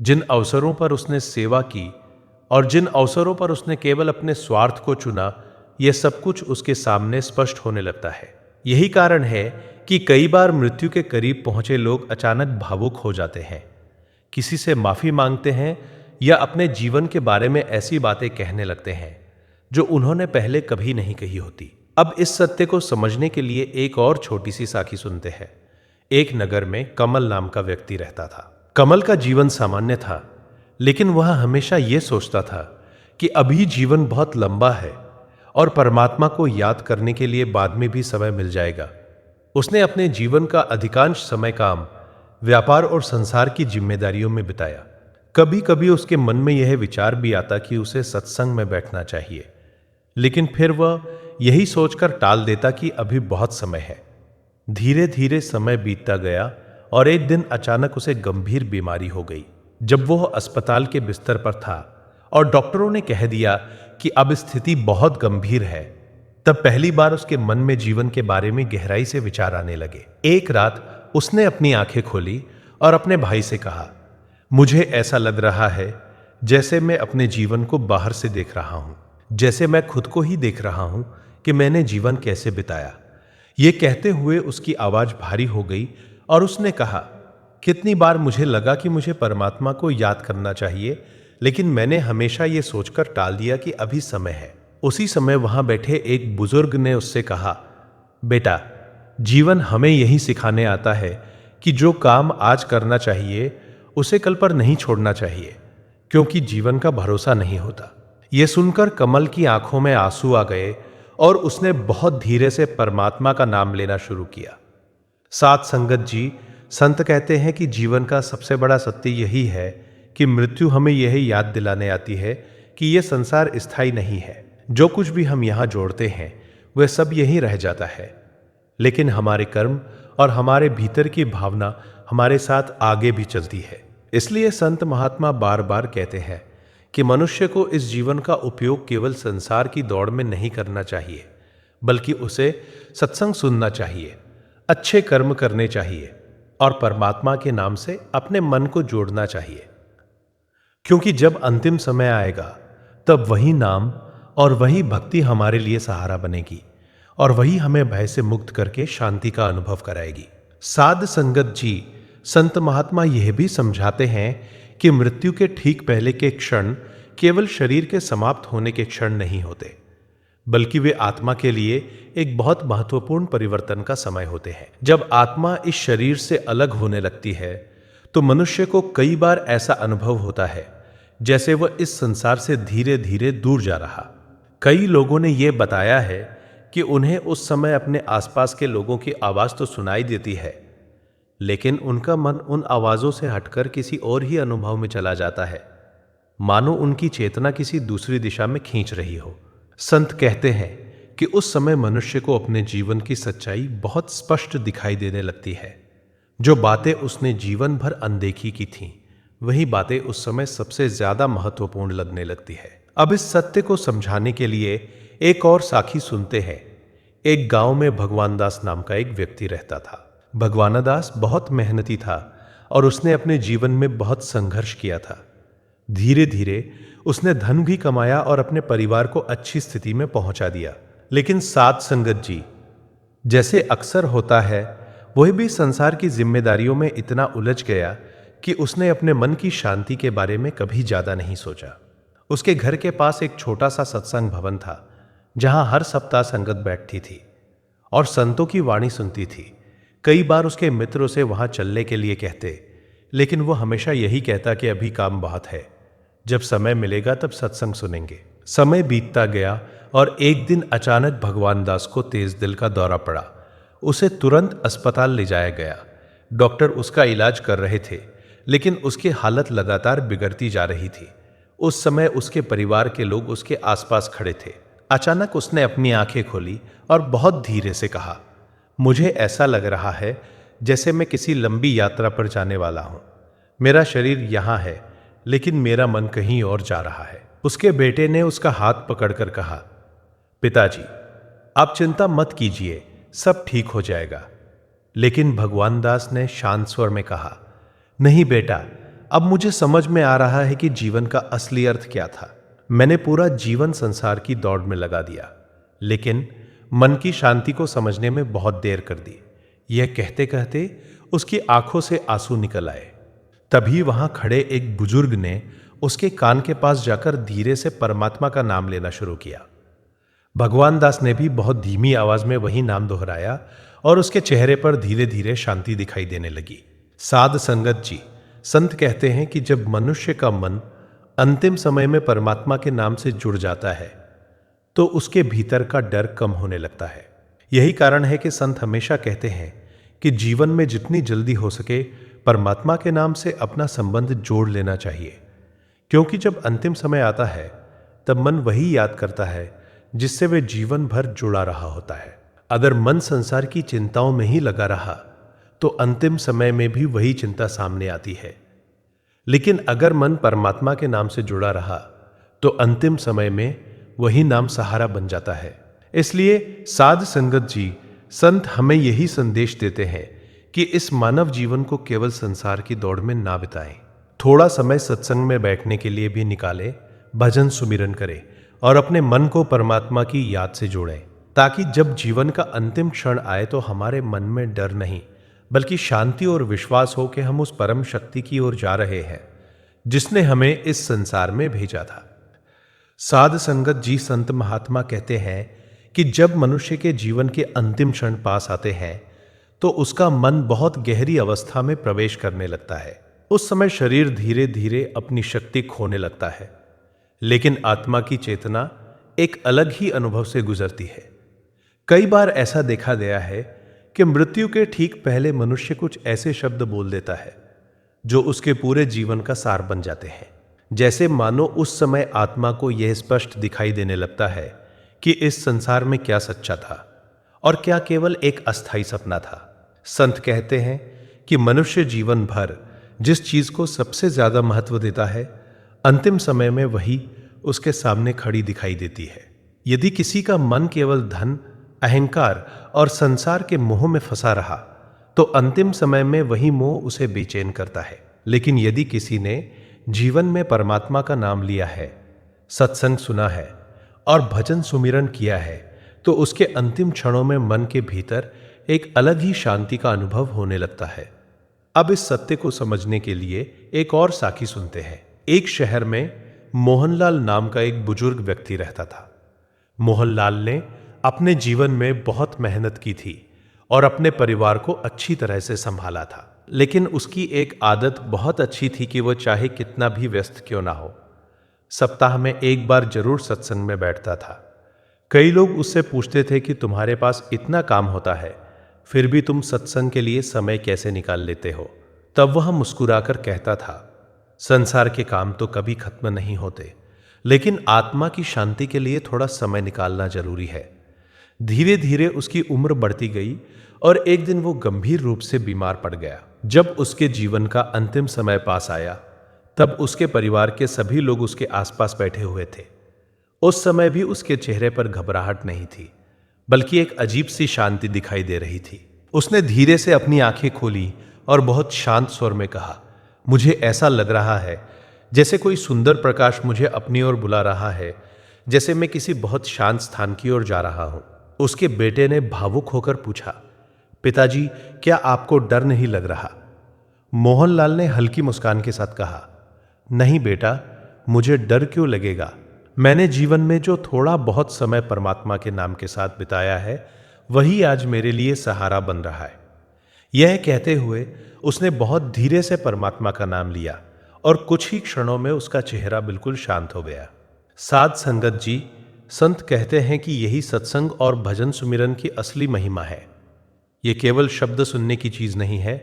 जिन अवसरों पर उसने सेवा की और जिन अवसरों पर उसने केवल अपने स्वार्थ को चुना, यह सब कुछ उसके सामने स्पष्ट होने लगता है। यही कारण है कि कई बार मृत्यु के करीब पहुंचे लोग अचानक भावुक हो जाते हैं, किसी से माफी मांगते हैं या अपने जीवन के बारे में ऐसी बातें कहने लगते हैं जो उन्होंने पहले कभी नहीं कही होती। अब इस सत्य को समझने के लिए एक और छोटी सी साखी सुनते हैं। एक नगर में कमल नाम का व्यक्ति रहता था। कमल का जीवन सामान्य था, लेकिन वह हमेशा यह सोचता था कि अभी जीवन बहुत लंबा है और परमात्मा को याद करने के लिए बाद में भी समय मिल जाएगा। उसने अपने जीवन का अधिकांश समय काम, व्यापार और संसार की जिम्मेदारियों में बिताया। कभी कभी उसके मन में यह विचार भी आता कि उसे सत्संग में बैठना चाहिए, लेकिन फिर वह यही सोचकर टाल देता कि अभी बहुत समय है। धीरे धीरे समय बीतता गया और एक दिन अचानक उसे गंभीर बीमारी हो गई। जब वह अस्पताल के बिस्तर पर था और डॉक्टरों ने कह दिया कि अब स्थिति बहुत गंभीर है, तब पहली बार उसके मन में जीवन के बारे में गहराई से विचार आने लगे। एक रात उसने अपनी आंखें खोली और अपने भाई से कहा, मुझे ऐसा लग रहा है जैसे मैं अपने जीवन को बाहर से देख रहा हूं, जैसे मैं खुद को ही देख रहा हूं कि मैंने जीवन कैसे बिताया। यह कहते हुए उसकी आवाज भारी हो गई और उसने कहा, कितनी बार मुझे लगा कि मुझे परमात्मा को याद करना चाहिए, लेकिन मैंने हमेशा यह सोचकर टाल दिया कि अभी समय है। उसी समय वहां बैठे एक बुजुर्ग ने उससे कहा, बेटा, जीवन हमें यही सिखाने आता है कि जो काम आज करना चाहिए उसे कल पर नहीं छोड़ना चाहिए, क्योंकि जीवन का भरोसा नहीं होता। यह सुनकर कमल की आंखों में आंसू आ गए और उसने बहुत धीरे से परमात्मा का नाम लेना शुरू किया। साध संगत जी, संत कहते हैं कि जीवन का सबसे बड़ा सत्य यही है कि मृत्यु हमें यही याद दिलाने आती है कि यह संसार स्थायी नहीं है। जो कुछ भी हम यहाँ जोड़ते हैं वह सब यहीं रह जाता है, लेकिन हमारे कर्म और हमारे भीतर की भावना हमारे साथ आगे भी चलती है। इसलिए संत महात्मा बार बार कहते हैं कि मनुष्य को इस जीवन का उपयोग केवल संसार की दौड़ में नहीं करना चाहिए, बल्कि उसे सत्संग सुनना चाहिए, अच्छे कर्म करने चाहिए और परमात्मा के नाम से अपने मन को जोड़ना चाहिए। क्योंकि जब अंतिम समय आएगा तब वही नाम और वही भक्ति हमारे लिए सहारा बनेगी और वही हमें भय से मुक्त करके शांति का अनुभव कराएगी। साध संगत जी, संत महात्मा यह भी समझाते हैं कि मृत्यु के ठीक पहले के क्षण केवल शरीर के समाप्त होने के क्षण नहीं होते, बल्कि वे आत्मा के लिए एक बहुत महत्वपूर्ण परिवर्तन का समय होते हैं। जब आत्मा इस शरीर से अलग होने लगती है तो मनुष्य को कई बार ऐसा अनुभव होता है जैसे वह इस संसार से धीरे धीरे दूर जा रहा। कई लोगों ने यह बताया है कि उन्हें उस समय अपने आसपास के लोगों की आवाज तो सुनाई देती है, लेकिन उनका मन उन आवाजों से हटकर किसी और ही अनुभव में चला जाता है, मानो उनकी चेतना किसी दूसरी दिशा में खींच रही हो। संत कहते हैं कि उस समय मनुष्य को अपने जीवन की सच्चाई बहुत स्पष्ट दिखाई देने लगती है। जो बातें उसने जीवन भर अनदेखी की थीं, वही बातें उस समय सबसे ज्यादा महत्वपूर्ण लगने लगती है। अब इस सत्य को समझाने के लिए एक और साखी सुनते हैं। एक गांव में भगवान दास नाम का एक व्यक्ति रहता था। भगवान दास बहुत मेहनती था और उसने अपने जीवन में बहुत संघर्ष किया था। धीरे धीरे उसने धन भी कमाया और अपने परिवार को अच्छी स्थिति में पहुंचा दिया। लेकिन साध संगत जी, जैसे अक्सर होता है, वह भी संसार की जिम्मेदारियों में इतना उलझ गया कि उसने अपने मन की शांति के बारे में कभी ज्यादा नहीं सोचा। उसके घर के पास एक छोटा सा सत्संग भवन था जहां हर सप्ताह संगत बैठती थी और संतों की वाणी सुनती थी। कई बार उसके मित्र उसे वहां चलने के लिए कहते, लेकिन वो हमेशा यही कहता कि अभी काम बहुत है, जब समय मिलेगा तब सत्संग सुनेंगे। समय बीतता गया और एक दिन अचानक भगवान दास को तेज दिल का दौरा पड़ा। उसे तुरंत अस्पताल ले जाया गया। डॉक्टर उसका इलाज कर रहे थे, लेकिन उसकी हालत लगातार बिगड़ती जा रही थी। उस समय उसके परिवार के लोग उसके आसपास खड़े थे। अचानक उसने अपनी आंखें खोली और बहुत धीरे से कहा, मुझे ऐसा लग रहा है जैसे मैं किसी लंबी यात्रा पर जाने वाला हूं। मेरा शरीर यहां है, लेकिन मेरा मन कहीं और जा रहा है। उसके बेटे ने उसका हाथ पकड़कर कहा, पिताजी, आप चिंता मत कीजिए, सब ठीक हो जाएगा। लेकिन भगवान दास ने शांत स्वर में कहा, नहीं बेटा, अब मुझे समझ में आ रहा है कि जीवन का असली अर्थ क्या था। मैंने पूरा जीवन संसार की दौड़ में लगा दिया, लेकिन मन की शांति को समझने में बहुत देर कर दी। यह कहते कहते उसकी आंखों से आंसू निकल आए। तभी वहां खड़े एक बुजुर्ग ने उसके कान के पास जाकर धीरे से परमात्मा का नाम लेना शुरू किया। भगवान दास ने भी बहुत धीमी आवाज में वही नाम दोहराया और उसके चेहरे पर धीरे धीरे शांति दिखाई देने लगी। साध संगत जी, संत कहते हैं कि जब मनुष्य का मन अंतिम समय में परमात्मा के नाम से जुड़ जाता है तो उसके भीतर का डर कम होने लगता है। यही कारण है कि संत हमेशा कहते हैं कि जीवन में जितनी जल्दी हो सके परमात्मा के नाम से अपना संबंध जोड़ लेना चाहिए, क्योंकि जब अंतिम समय आता है तब मन वही याद करता है जिससे वे जीवन भर जुड़ा रहा होता है। अगर मन संसार की चिंताओं में ही लगा रहा तो अंतिम समय में भी वही चिंता सामने आती है, लेकिन अगर मन परमात्मा के नाम से जुड़ा रहा तो अंतिम समय में वही नाम सहारा बन जाता है। इसलिए साध संगत जी, संत हमें यही संदेश देते हैं कि इस मानव जीवन को केवल संसार की दौड़ में ना बिताएं। थोड़ा समय सत्संग में बैठने के लिए भी निकालें, भजन सुमिरन करें और अपने मन को परमात्मा की याद से जोड़ें, ताकि जब जीवन का अंतिम क्षण आए तो हमारे मन में डर नहीं बल्कि शांति और विश्वास हो कि हम उस परम शक्ति की ओर जा रहे हैं जिसने हमें इस संसार में भेजा था। साध संगत जी, संत महात्मा कहते हैं कि जब मनुष्य के जीवन के अंतिम क्षण पास आते हैं तो उसका मन बहुत गहरी अवस्था में प्रवेश करने लगता है। उस समय शरीर धीरे धीरे अपनी शक्ति खोने लगता है। लेकिन आत्मा की चेतना एक अलग ही अनुभव से गुजरती है। कई बार ऐसा देखा गया है कि मृत्यु के ठीक पहले मनुष्य कुछ ऐसे शब्द बोल देता है जो उसके पूरे जीवन का सार बन जाते हैं। जैसे मानो उस समय आत्मा को यह स्पष्ट दिखाई देने लगता है कि इस संसार में क्या सच्चा था और क्या केवल एक अस्थाई सपना था। संत कहते हैं कि मनुष्य जीवन भर जिस चीज को सबसे ज्यादा महत्व देता है, अंतिम समय में वही उसके सामने खड़ी दिखाई देती है। यदि किसी का मन केवल धन, अहंकार और संसार के मोह में फंसा रहा तो अंतिम समय में वही मोह उसे बेचैन करता है। लेकिन यदि किसी ने जीवन में परमात्मा का नाम लिया है, सत्संग सुना है और भजन सुमिरन किया है, तो उसके अंतिम क्षणों में मन के भीतर एक अलग ही शांति का अनुभव होने लगता है। अब इस सत्य को समझने के लिए एक और साखी सुनते हैं। एक शहर में मोहनलाल नाम का एक बुजुर्ग व्यक्ति रहता था। मोहनलाल ने अपने जीवन में बहुत मेहनत की थी और अपने परिवार को अच्छी तरह से संभाला था। लेकिन उसकी एक आदत बहुत अच्छी थी कि वह चाहे कितना भी व्यस्त क्यों ना हो, सप्ताह में एक बार जरूर सत्संग में बैठता था। कई लोग उससे पूछते थे कि तुम्हारे पास इतना काम होता है, फिर भी तुम सत्संग के लिए समय कैसे निकाल लेते हो? तब वह मुस्कुराकर कहता था, संसार के काम तो कभी खत्म नहीं होते, लेकिन आत्मा की शांति के लिए थोड़ा समय निकालना जरूरी है। धीरे धीरे उसकी उम्र बढ़ती गई और एक दिन वो गंभीर रूप से बीमार पड़ गया। जब उसके जीवन का अंतिम समय पास आया, तब उसके परिवार के सभी लोग उसके आसपास बैठे हुए थे। उस समय भी उसके चेहरे पर घबराहट नहीं थी, बल्कि एक अजीब सी शांति दिखाई दे रही थी। उसने धीरे से अपनी आंखें खोली और बहुत शांत स्वर में कहा, मुझे ऐसा लग रहा है जैसे कोई सुंदर प्रकाश मुझे अपनी ओर बुला रहा है, जैसे मैं किसी बहुत शांत स्थान की ओर जा रहा हूं। उसके बेटे ने भावुक होकर पूछा, पिताजी, क्या आपको डर नहीं लग रहा? मोहनलाल ने हल्की मुस्कान के साथ कहा, नहीं बेटा, मुझे डर क्यों लगेगा? मैंने जीवन में जो थोड़ा बहुत समय परमात्मा के नाम के साथ बिताया है, वही आज मेरे लिए सहारा बन रहा है। यह कहते हुए उसने बहुत धीरे से परमात्मा का नाम लिया और कुछ ही क्षणों में उसका चेहरा बिल्कुल शांत हो गया। साध संगत जी, संत कहते हैं कि यही सत्संग और भजन सुमिरन की असली महिमा है। ये केवल शब्द सुनने की चीज नहीं है,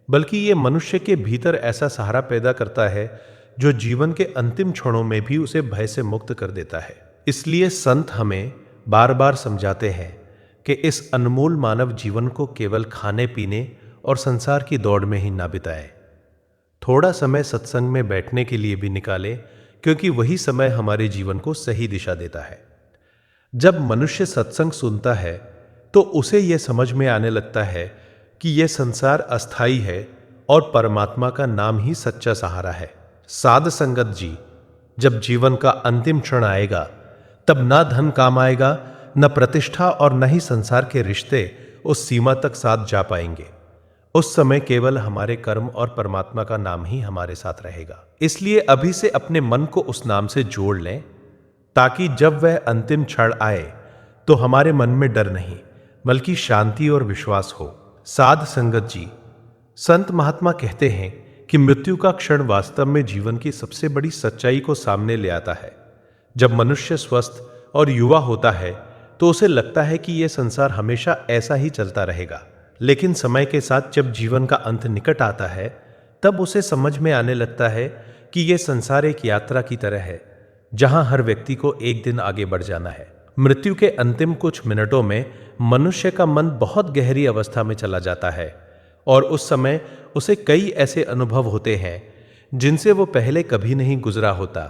बल्कि ये मनुष्य के भीतर ऐसा सहारा पैदा करता है जो जीवन के अंतिम क्षणों में भी उसे भय से मुक्त कर देता है। इसलिए संत हमें बार बार समझाते हैं कि इस अनमोल मानव जीवन को केवल खाने पीने और संसार की दौड़ में ही ना बिताएं। थोड़ा समय सत्संग में बैठने के लिए भी निकालें, क्योंकि वही समय हमारे जीवन को सही दिशा देता है। जब मनुष्य सत्संग सुनता है तो उसे यह समझ में आने लगता है कि यह संसार अस्थाई है और परमात्मा का नाम ही सच्चा सहारा है। साध संगत जी, जब जीवन का अंतिम क्षण आएगा, तब ना धन काम आएगा, न प्रतिष्ठा और न ही संसार के रिश्ते उस सीमा तक साथ जा पाएंगे। उस समय केवल हमारे कर्म और परमात्मा का नाम ही हमारे साथ रहेगा। इसलिए अभी से अपने मन को उस नाम से जोड़ लें, ताकि जब वह अंतिम क्षण आए तो हमारे मन में डर नहीं, बल्कि शांति और विश्वास हो। साध संगत जी, संत महात्मा कहते हैं कि मृत्यु का क्षण वास्तव में जीवन की सबसे बड़ी सच्चाई को सामने ले आता है। जब मनुष्य स्वस्थ और युवा होता है तो उसे लगता है कि यह संसार हमेशा ऐसा ही चलता रहेगा, लेकिन समय के साथ जब जीवन का अंत निकट आता है, तब उसे समझ में आने लगता है कि यह संसार एक यात्रा की तरह है, जहां हर व्यक्ति को एक दिन आगे बढ़ जाना है। मृत्यु के अंतिम कुछ मिनटों में मनुष्य का मन बहुत गहरी अवस्था में चला जाता है और उस समय उसे कई ऐसे अनुभव होते हैं जिनसे वो पहले कभी नहीं गुजरा होता।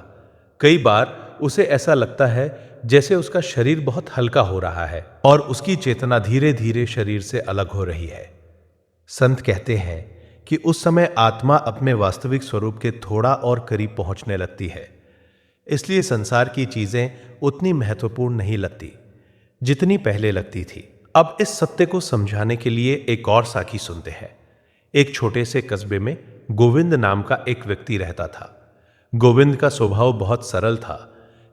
कई बार उसे ऐसा लगता है जैसे उसका शरीर बहुत हल्का हो रहा है और उसकी चेतना धीरे धीरे शरीर से अलग हो रही है। संत कहते हैं कि उस समय आत्मा अपने वास्तविक स्वरूप के थोड़ा और करीब पहुंचने लगती है। इसलिए संसार की चीजें उतनी महत्वपूर्ण नहीं लगती जितनी पहले लगती थी। अब इस सत्य को समझाने के लिए एक और साखी सुनते हैं। एक छोटे से कस्बे में गोविंद नाम का एक व्यक्ति रहता था। गोविंद का स्वभाव बहुत सरल था,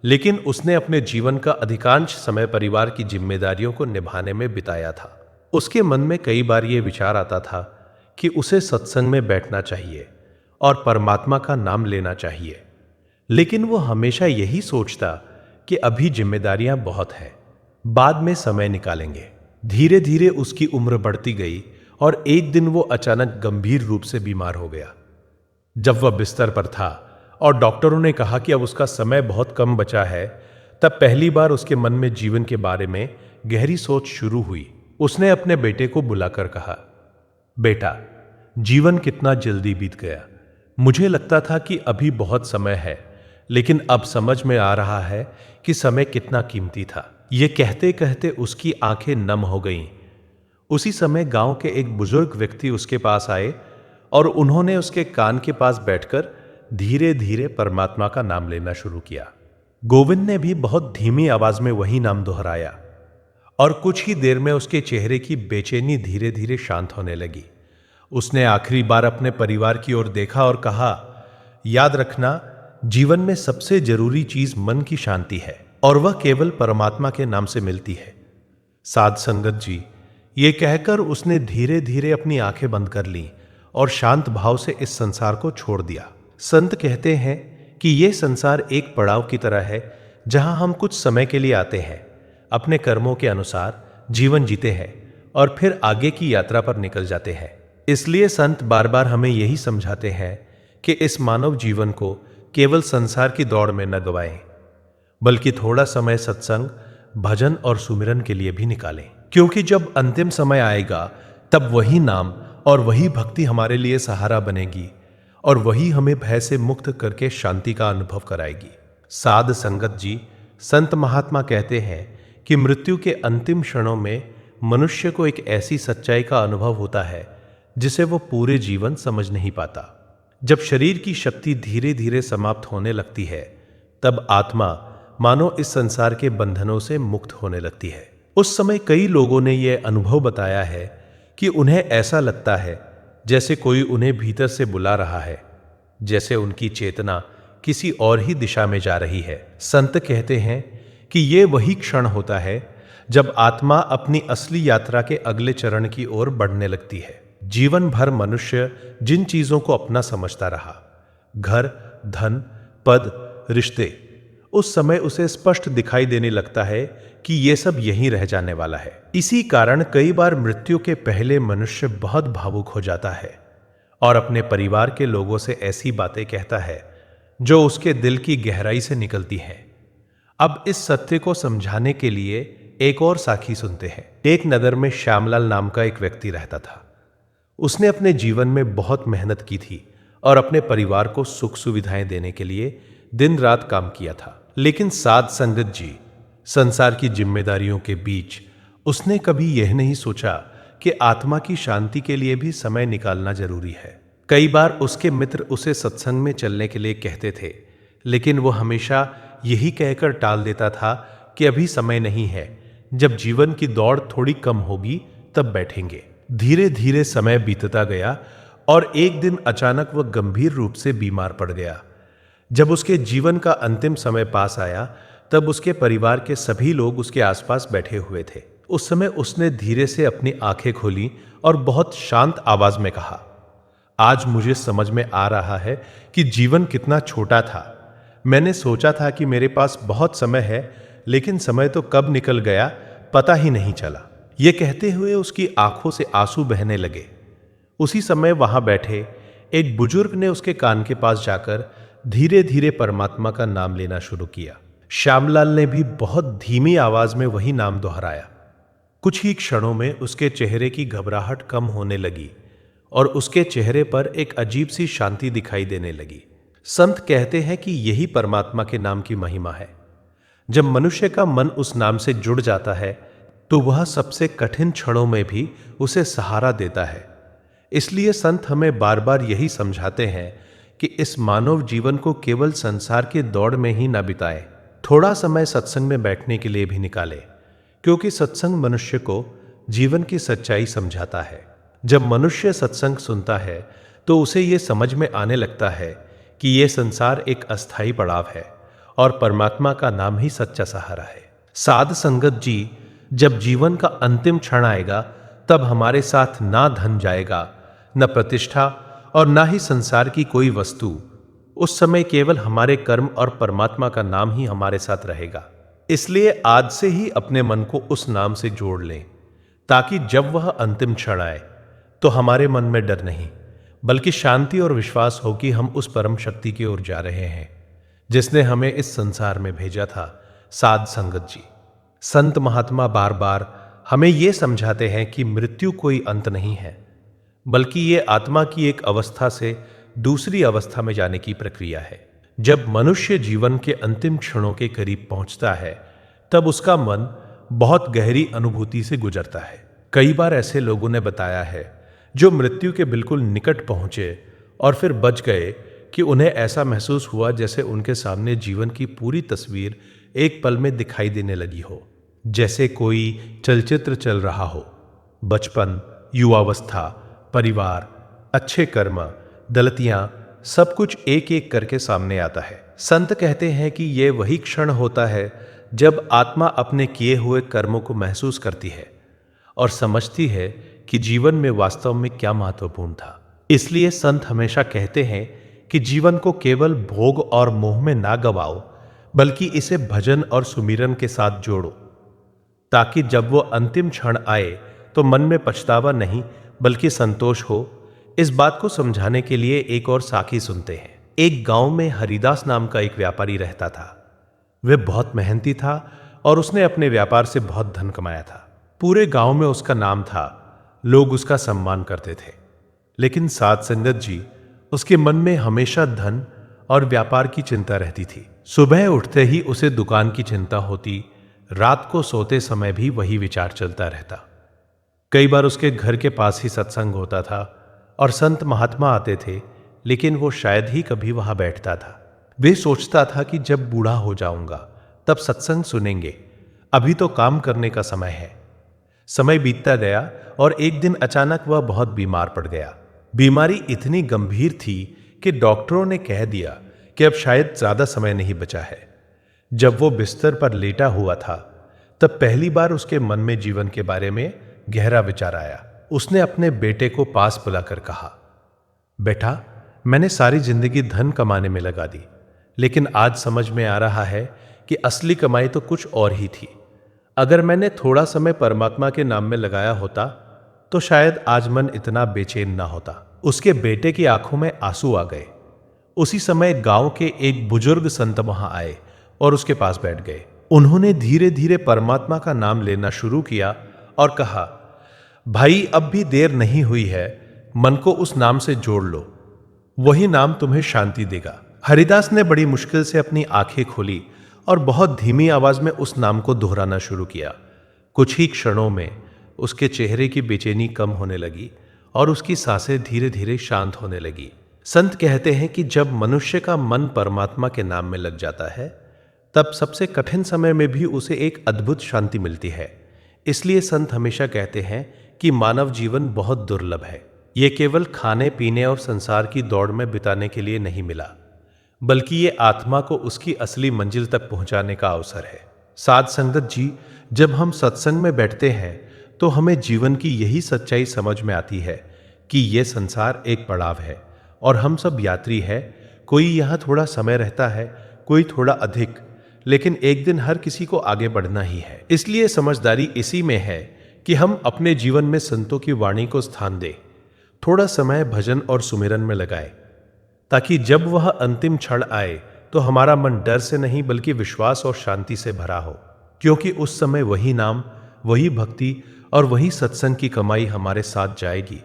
लेकिन उसने अपने जीवन का अधिकांश समय परिवार की जिम्मेदारियों को निभाने में बिताया था। उसके मन में कई बार यह विचार आता था कि उसे सत्संग में बैठना चाहिए और परमात्मा का नाम लेना चाहिए, लेकिन वो हमेशा यही सोचता कि अभी जिम्मेदारियां बहुत है, बाद में समय निकालेंगे। धीरे धीरे उसकी उम्र बढ़ती गई और एक दिन वो अचानक गंभीर रूप से बीमार हो गया। जब वह बिस्तर पर था और डॉक्टरों ने कहा कि अब उसका समय बहुत कम बचा है, तब पहली बार उसके मन में जीवन के बारे में गहरी सोच शुरू हुई। उसने अपने बेटे को बुलाकर कहा, बेटा, जीवन कितना जल्दी बीत गया। मुझे लगता था कि अभी बहुत समय है, लेकिन अब समझ में आ रहा है कि समय कितना कीमती था। ये कहते कहते उसकी आंखें नम हो गईं। उसी समय गांव के एक बुजुर्ग व्यक्ति उसके पास आए और उन्होंने उसके कान के पास बैठकर धीरे धीरे परमात्मा का नाम लेना शुरू किया। गोविंद ने भी बहुत धीमी आवाज में वही नाम दोहराया और कुछ ही देर में उसके चेहरे की बेचैनी धीरे धीरे शांत होने लगी। उसने आखिरी बार अपने परिवार की ओर देखा और कहा, याद रखना, जीवन में सबसे जरूरी चीज मन की शांति है और वह केवल परमात्मा के नाम से मिलती है। साध संगत जी, ये कहकर उसने धीरे धीरे अपनी आंखें बंद कर लीं और शांत भाव से इस संसार को छोड़ दिया। संत कहते हैं कि यह संसार एक पड़ाव की तरह है जहां हम कुछ समय के लिए आते हैं, अपने कर्मों के अनुसार जीवन जीते हैं और फिर आगे की यात्रा पर निकल जाते हैं। इसलिए संत बार बार हमें यही समझाते हैं कि इस मानव जीवन को केवल संसार की दौड़ में न गवाएं, बल्कि थोड़ा समय सत्संग, भजन और सुमिरन के लिए भी निकालें, क्योंकि जब अंतिम समय आएगा तब वही नाम और वही भक्ति हमारे लिए सहारा बनेगी और वही हमें भय से मुक्त करके शांति का अनुभव कराएगी। साध संगत जी, संत महात्मा कहते हैं कि मृत्यु के अंतिम क्षणों में मनुष्य को एक ऐसी सच्चाई का अनुभव होता है जिसे वो पूरे जीवन समझ नहीं पाता। जब शरीर की शक्ति धीरे धीरे समाप्त होने लगती है, तब आत्मा मानो इस संसार के बंधनों से मुक्त होने लगती है। उस समय कई लोगों ने यह अनुभव बताया है कि उन्हें ऐसा लगता है जैसे कोई उन्हें भीतर से बुला रहा है, जैसे उनकी चेतना किसी और ही दिशा में जा रही है। संत कहते हैं कि ये वही क्षण होता है जब आत्मा अपनी असली यात्रा के अगले चरण की ओर बढ़ने लगती है। जीवन भर मनुष्य जिन चीजों को अपना समझता रहा, घर, धन, पद, रिश्ते, उस समय उसे स्पष्ट दिखाई देने लगता है कि ये सब यहीं रह जाने वाला है। इसी कारण कई बार मृत्यु के पहले मनुष्य बहुत भावुक हो जाता है और अपने परिवार के लोगों से ऐसी बातें कहता है जो उसके दिल की गहराई से निकलती हैं। अब इस सत्य को समझाने के लिए एक और साखी सुनते हैं। एक नगर में श्यामलाल नाम का एक व्यक्ति रहता था। उसने अपने जीवन में बहुत मेहनत की थी और अपने परिवार को सुख सुविधाएं देने के लिए दिन रात काम किया था। लेकिन साध संगत जी, संसार की जिम्मेदारियों के बीच उसने कभी यह नहीं सोचा कि आत्मा की शांति के लिए भी समय निकालना जरूरी है। कई बार उसके मित्र उसे सत्संग में चलने के लिए कहते थे, लेकिन वो हमेशा यही कहकर टाल देता था कि अभी समय नहीं है, जब जीवन की दौड़ थोड़ी कम होगी तब बैठेंगे। धीरे धीरे समय बीतता गया और एक दिन अचानक वह गंभीर रूप से बीमार पड़ गया। जब उसके जीवन का अंतिम समय पास आया, तब उसके परिवार के सभी लोग उसके आसपास बैठे हुए थे। उस समय उसने धीरे से अपनी आंखें खोली और बहुत शांत आवाज में कहा, आज मुझे समझ में आ रहा है कि जीवन कितना छोटा था। मैंने सोचा था कि मेरे पास बहुत समय है, लेकिन समय तो कब निकल गया पता ही नहीं चला। ये कहते हुए उसकी आंखों से आंसू बहने लगे। उसी समय वहां बैठे एक बुजुर्ग ने उसके कान के पास जाकर धीरे धीरे परमात्मा का नाम लेना शुरू किया। श्यामलाल ने भी बहुत धीमी आवाज में वही नाम दोहराया। कुछ ही क्षणों में उसके चेहरे की घबराहट कम होने लगी और उसके चेहरे पर एक अजीब सी शांति दिखाई देने लगी। संत कहते हैं कि यही परमात्मा के नाम की महिमा है। जब मनुष्य का मन उस नाम से जुड़ जाता है तो वह सबसे कठिन क्षणों में भी उसे सहारा देता है। इसलिए संत हमें बार बार यही समझाते हैं कि इस मानव जीवन को केवल संसार की दौड़ में ही न बिताएं, थोड़ा समय सत्संग में बैठने के लिए भी निकालें, क्योंकि सत्संग मनुष्य को जीवन की सच्चाई समझाता है। जब मनुष्य सत्संग सुनता है तो उसे यह समझ में आने लगता है कि यह संसार एक अस्थायी पड़ाव है और परमात्मा का नाम ही सच्चा सहारा है। साध संगत जी, जब जीवन का अंतिम क्षण आएगा तब हमारे साथ ना धन जाएगा, न प्रतिष्ठा और ना ही संसार की कोई वस्तु। उस समय केवल हमारे कर्म और परमात्मा का नाम ही हमारे साथ रहेगा। इसलिए आज से ही अपने मन को उस नाम से जोड़ लें, ताकि जब वह अंतिम क्षण आए तो हमारे मन में डर नहीं, बल्कि शांति और विश्वास हो कि हम उस परम शक्ति की ओर जा रहे हैं जिसने हमें इस संसार में भेजा था। साध संगत जी, संत महात्मा बार बार हमें यह समझाते हैं कि मृत्यु कोई अंत नहीं है, बल्कि ये आत्मा की एक अवस्था से दूसरी अवस्था में जाने की प्रक्रिया है। जब मनुष्य जीवन के अंतिम क्षणों के करीब पहुंचता है, तब उसका मन बहुत गहरी अनुभूति से गुजरता है। कई बार ऐसे लोगों ने बताया है जो मृत्यु के बिल्कुल निकट पहुंचे और फिर बच गए कि उन्हें ऐसा महसूस हुआ जैसे उनके सामने जीवन की पूरी तस्वीर एक पल में दिखाई देने लगी हो, जैसे कोई चलचित्र चल रहा हो। बचपन, युवावस्था, परिवार, अच्छे कर्म, गलतियां, सब कुछ एक एक करके सामने आता है। संत कहते हैं कि यह वही क्षण होता है जब आत्मा अपने किए हुए कर्मों को महसूस करती है और समझती है कि जीवन में वास्तव में क्या महत्वपूर्ण था। इसलिए संत हमेशा कहते हैं कि जीवन को केवल भोग और मोह में ना गवाओ, बल्कि इसे भजन और सुमिरन के साथ जोड़ो, ताकि जब वो अंतिम क्षण आए तो मन में पछतावा नहीं बल्कि संतोष हो। इस बात को समझाने के लिए एक और साखी सुनते हैं। एक गांव में हरिदास नाम का एक व्यापारी रहता था। वह बहुत मेहनती था और उसने अपने व्यापार से बहुत धन कमाया था। पूरे गांव में उसका नाम था, लोग उसका सम्मान करते थे। लेकिन साध संगत जी, उसके मन में हमेशा धन और व्यापार की चिंता रहती थी। सुबह उठते ही उसे दुकान की चिंता होती, रात को सोते समय भी वही विचार चलता रहता। कई बार उसके घर के पास ही सत्संग होता था और संत महात्मा आते थे, लेकिन वो शायद ही कभी वहां बैठता था। वे सोचता था कि जब बूढ़ा हो जाऊंगा तब सत्संग सुनेंगे, अभी तो काम करने का समय है। समय बीतता गया और एक दिन अचानक वह बहुत बीमार पड़ गया। बीमारी इतनी गंभीर थी कि डॉक्टरों ने कह दिया कि अब शायद ज्यादा समय नहीं बचा है। जब वो बिस्तर पर लेटा हुआ था, तब पहली बार उसके मन में जीवन के बारे में गहरा विचार आया। उसने अपने बेटे को पास बुलाकर कहा, बेटा, मैंने सारी जिंदगी धन कमाने में लगा दी, लेकिन आज समझ में आ रहा है कि असली कमाई तो कुछ और ही थी। अगर मैंने थोड़ा समय परमात्मा के नाम में लगाया होता तो शायद आज मन इतना बेचैन ना होता। उसके बेटे की आंखों में आंसू आ गए। उसी समय गांव के एक बुजुर्ग संत वहां आए और उसके पास बैठ गए। उन्होंने धीरे धीरे परमात्मा का नाम लेना शुरू किया और कहा, भाई, अब भी देर नहीं हुई है, मन को उस नाम से जोड़ लो, वही नाम तुम्हें शांति देगा। हरिदास ने बड़ी मुश्किल से अपनी आंखें खोली और बहुत धीमी आवाज में उस नाम को दोहराना शुरू किया। कुछ ही क्षणों में उसके चेहरे की बेचैनी कम होने लगी और उसकी सांसें धीरे धीरे शांत होने लगी। संत कहते हैं कि जब मनुष्य का मन परमात्मा के नाम में लग जाता है, तब सबसे कठिन समय में भी उसे एक अद्भुत शांति मिलती है। इसलिए संत हमेशा कहते हैं कि मानव जीवन बहुत दुर्लभ है। ये केवल खाने पीने और संसार की दौड़ में बिताने के लिए नहीं मिला, बल्कि ये आत्मा को उसकी असली मंजिल तक पहुंचाने का अवसर है। साध संगत जी, जब हम सत्संग में बैठते हैं तो हमें जीवन की यही सच्चाई समझ में आती है कि ये संसार एक पड़ाव है और हम सब यात्री है। कोई यहाँ थोड़ा समय रहता है, कोई थोड़ा अधिक, लेकिन एक दिन हर किसी को आगे बढ़ना ही है। इसलिए समझदारी इसी में है कि हम अपने जीवन में संतों की वाणी को स्थान दें, थोड़ा समय भजन और सुमिरन में लगाएं, ताकि जब वह अंतिम क्षण आए तो हमारा मन डर से नहीं बल्कि विश्वास और शांति से भरा हो, क्योंकि उस समय वही नाम, वही भक्ति और वही सत्संग की कमाई हमारे साथ जाएगी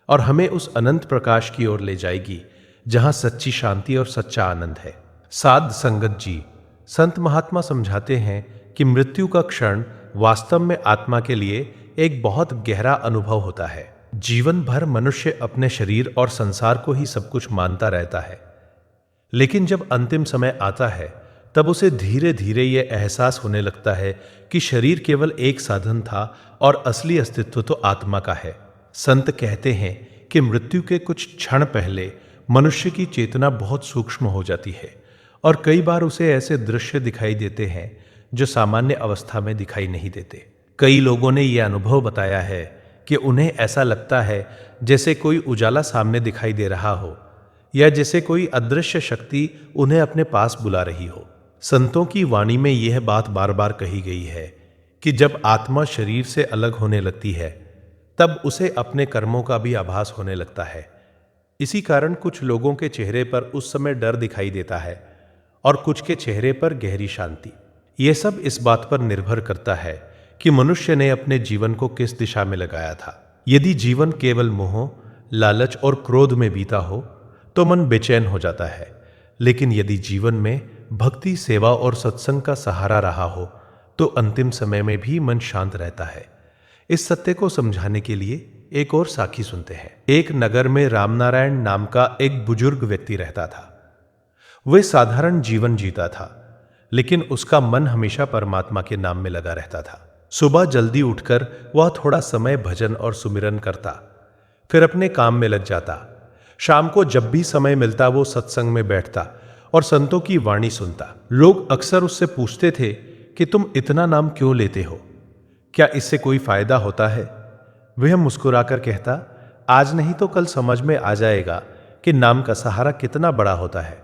और हमें उस अनंत प्रकाश की ओर ले जाएगी जहां सच्ची शांति और सच्चा आनंद है। साध संगत जी, संत महात्मा समझाते हैं कि मृत्यु का क्षण वास्तव में आत्मा के लिए एक बहुत गहरा अनुभव होता है। जीवन भर मनुष्य अपने शरीर और संसार को ही सब कुछ मानता रहता है, लेकिन जब अंतिम समय आता है तब उसे धीरे धीरे यह एहसास होने लगता है कि शरीर केवल एक साधन था और असली अस्तित्व तो आत्मा का है। संत कहते हैं कि मृत्यु के कुछ क्षण पहले मनुष्य की चेतना बहुत सूक्ष्म हो जाती है और कई बार उसे ऐसे दृश्य दिखाई देते हैं जो सामान्य अवस्था में दिखाई नहीं देते। कई लोगों ने यह अनुभव बताया है कि उन्हें ऐसा लगता है जैसे कोई उजाला सामने दिखाई दे रहा हो या जैसे कोई अदृश्य शक्ति उन्हें अपने पास बुला रही हो। संतों की वाणी में यह बात बार बार कही गई है कि जब आत्मा शरीर से अलग होने लगती है तब उसे अपने कर्मों का भी आभास होने लगता है। इसी कारण कुछ लोगों के चेहरे पर उस समय डर दिखाई देता है और कुछ के चेहरे पर गहरी शांति। यह सब इस बात पर निर्भर करता है कि मनुष्य ने अपने जीवन को किस दिशा में लगाया था। यदि जीवन केवल मोह, लालच और क्रोध में बीता हो तो मन बेचैन हो जाता है, लेकिन यदि जीवन में भक्ति, सेवा और सत्संग का सहारा रहा हो तो अंतिम समय में भी मन शांत रहता है। इस सत्य को समझाने के लिए एक और साखी सुनते हैं। एक नगर में रामनारायण नाम का एक बुजुर्ग व्यक्ति रहता था। वह साधारण जीवन जीता था, लेकिन उसका मन हमेशा परमात्मा के नाम में लगा रहता था। सुबह जल्दी उठकर वह थोड़ा समय भजन और सुमिरन करता, फिर अपने काम में लग जाता। शाम को जब भी समय मिलता वो सत्संग में बैठता और संतों की वाणी सुनता। लोग अक्सर उससे पूछते थे कि तुम इतना नाम क्यों लेते हो, क्या इससे कोई फायदा होता है? वह मुस्कुराकर कहता, आज नहीं तो कल समझ में आ जाएगा कि नाम का सहारा कितना बड़ा होता है।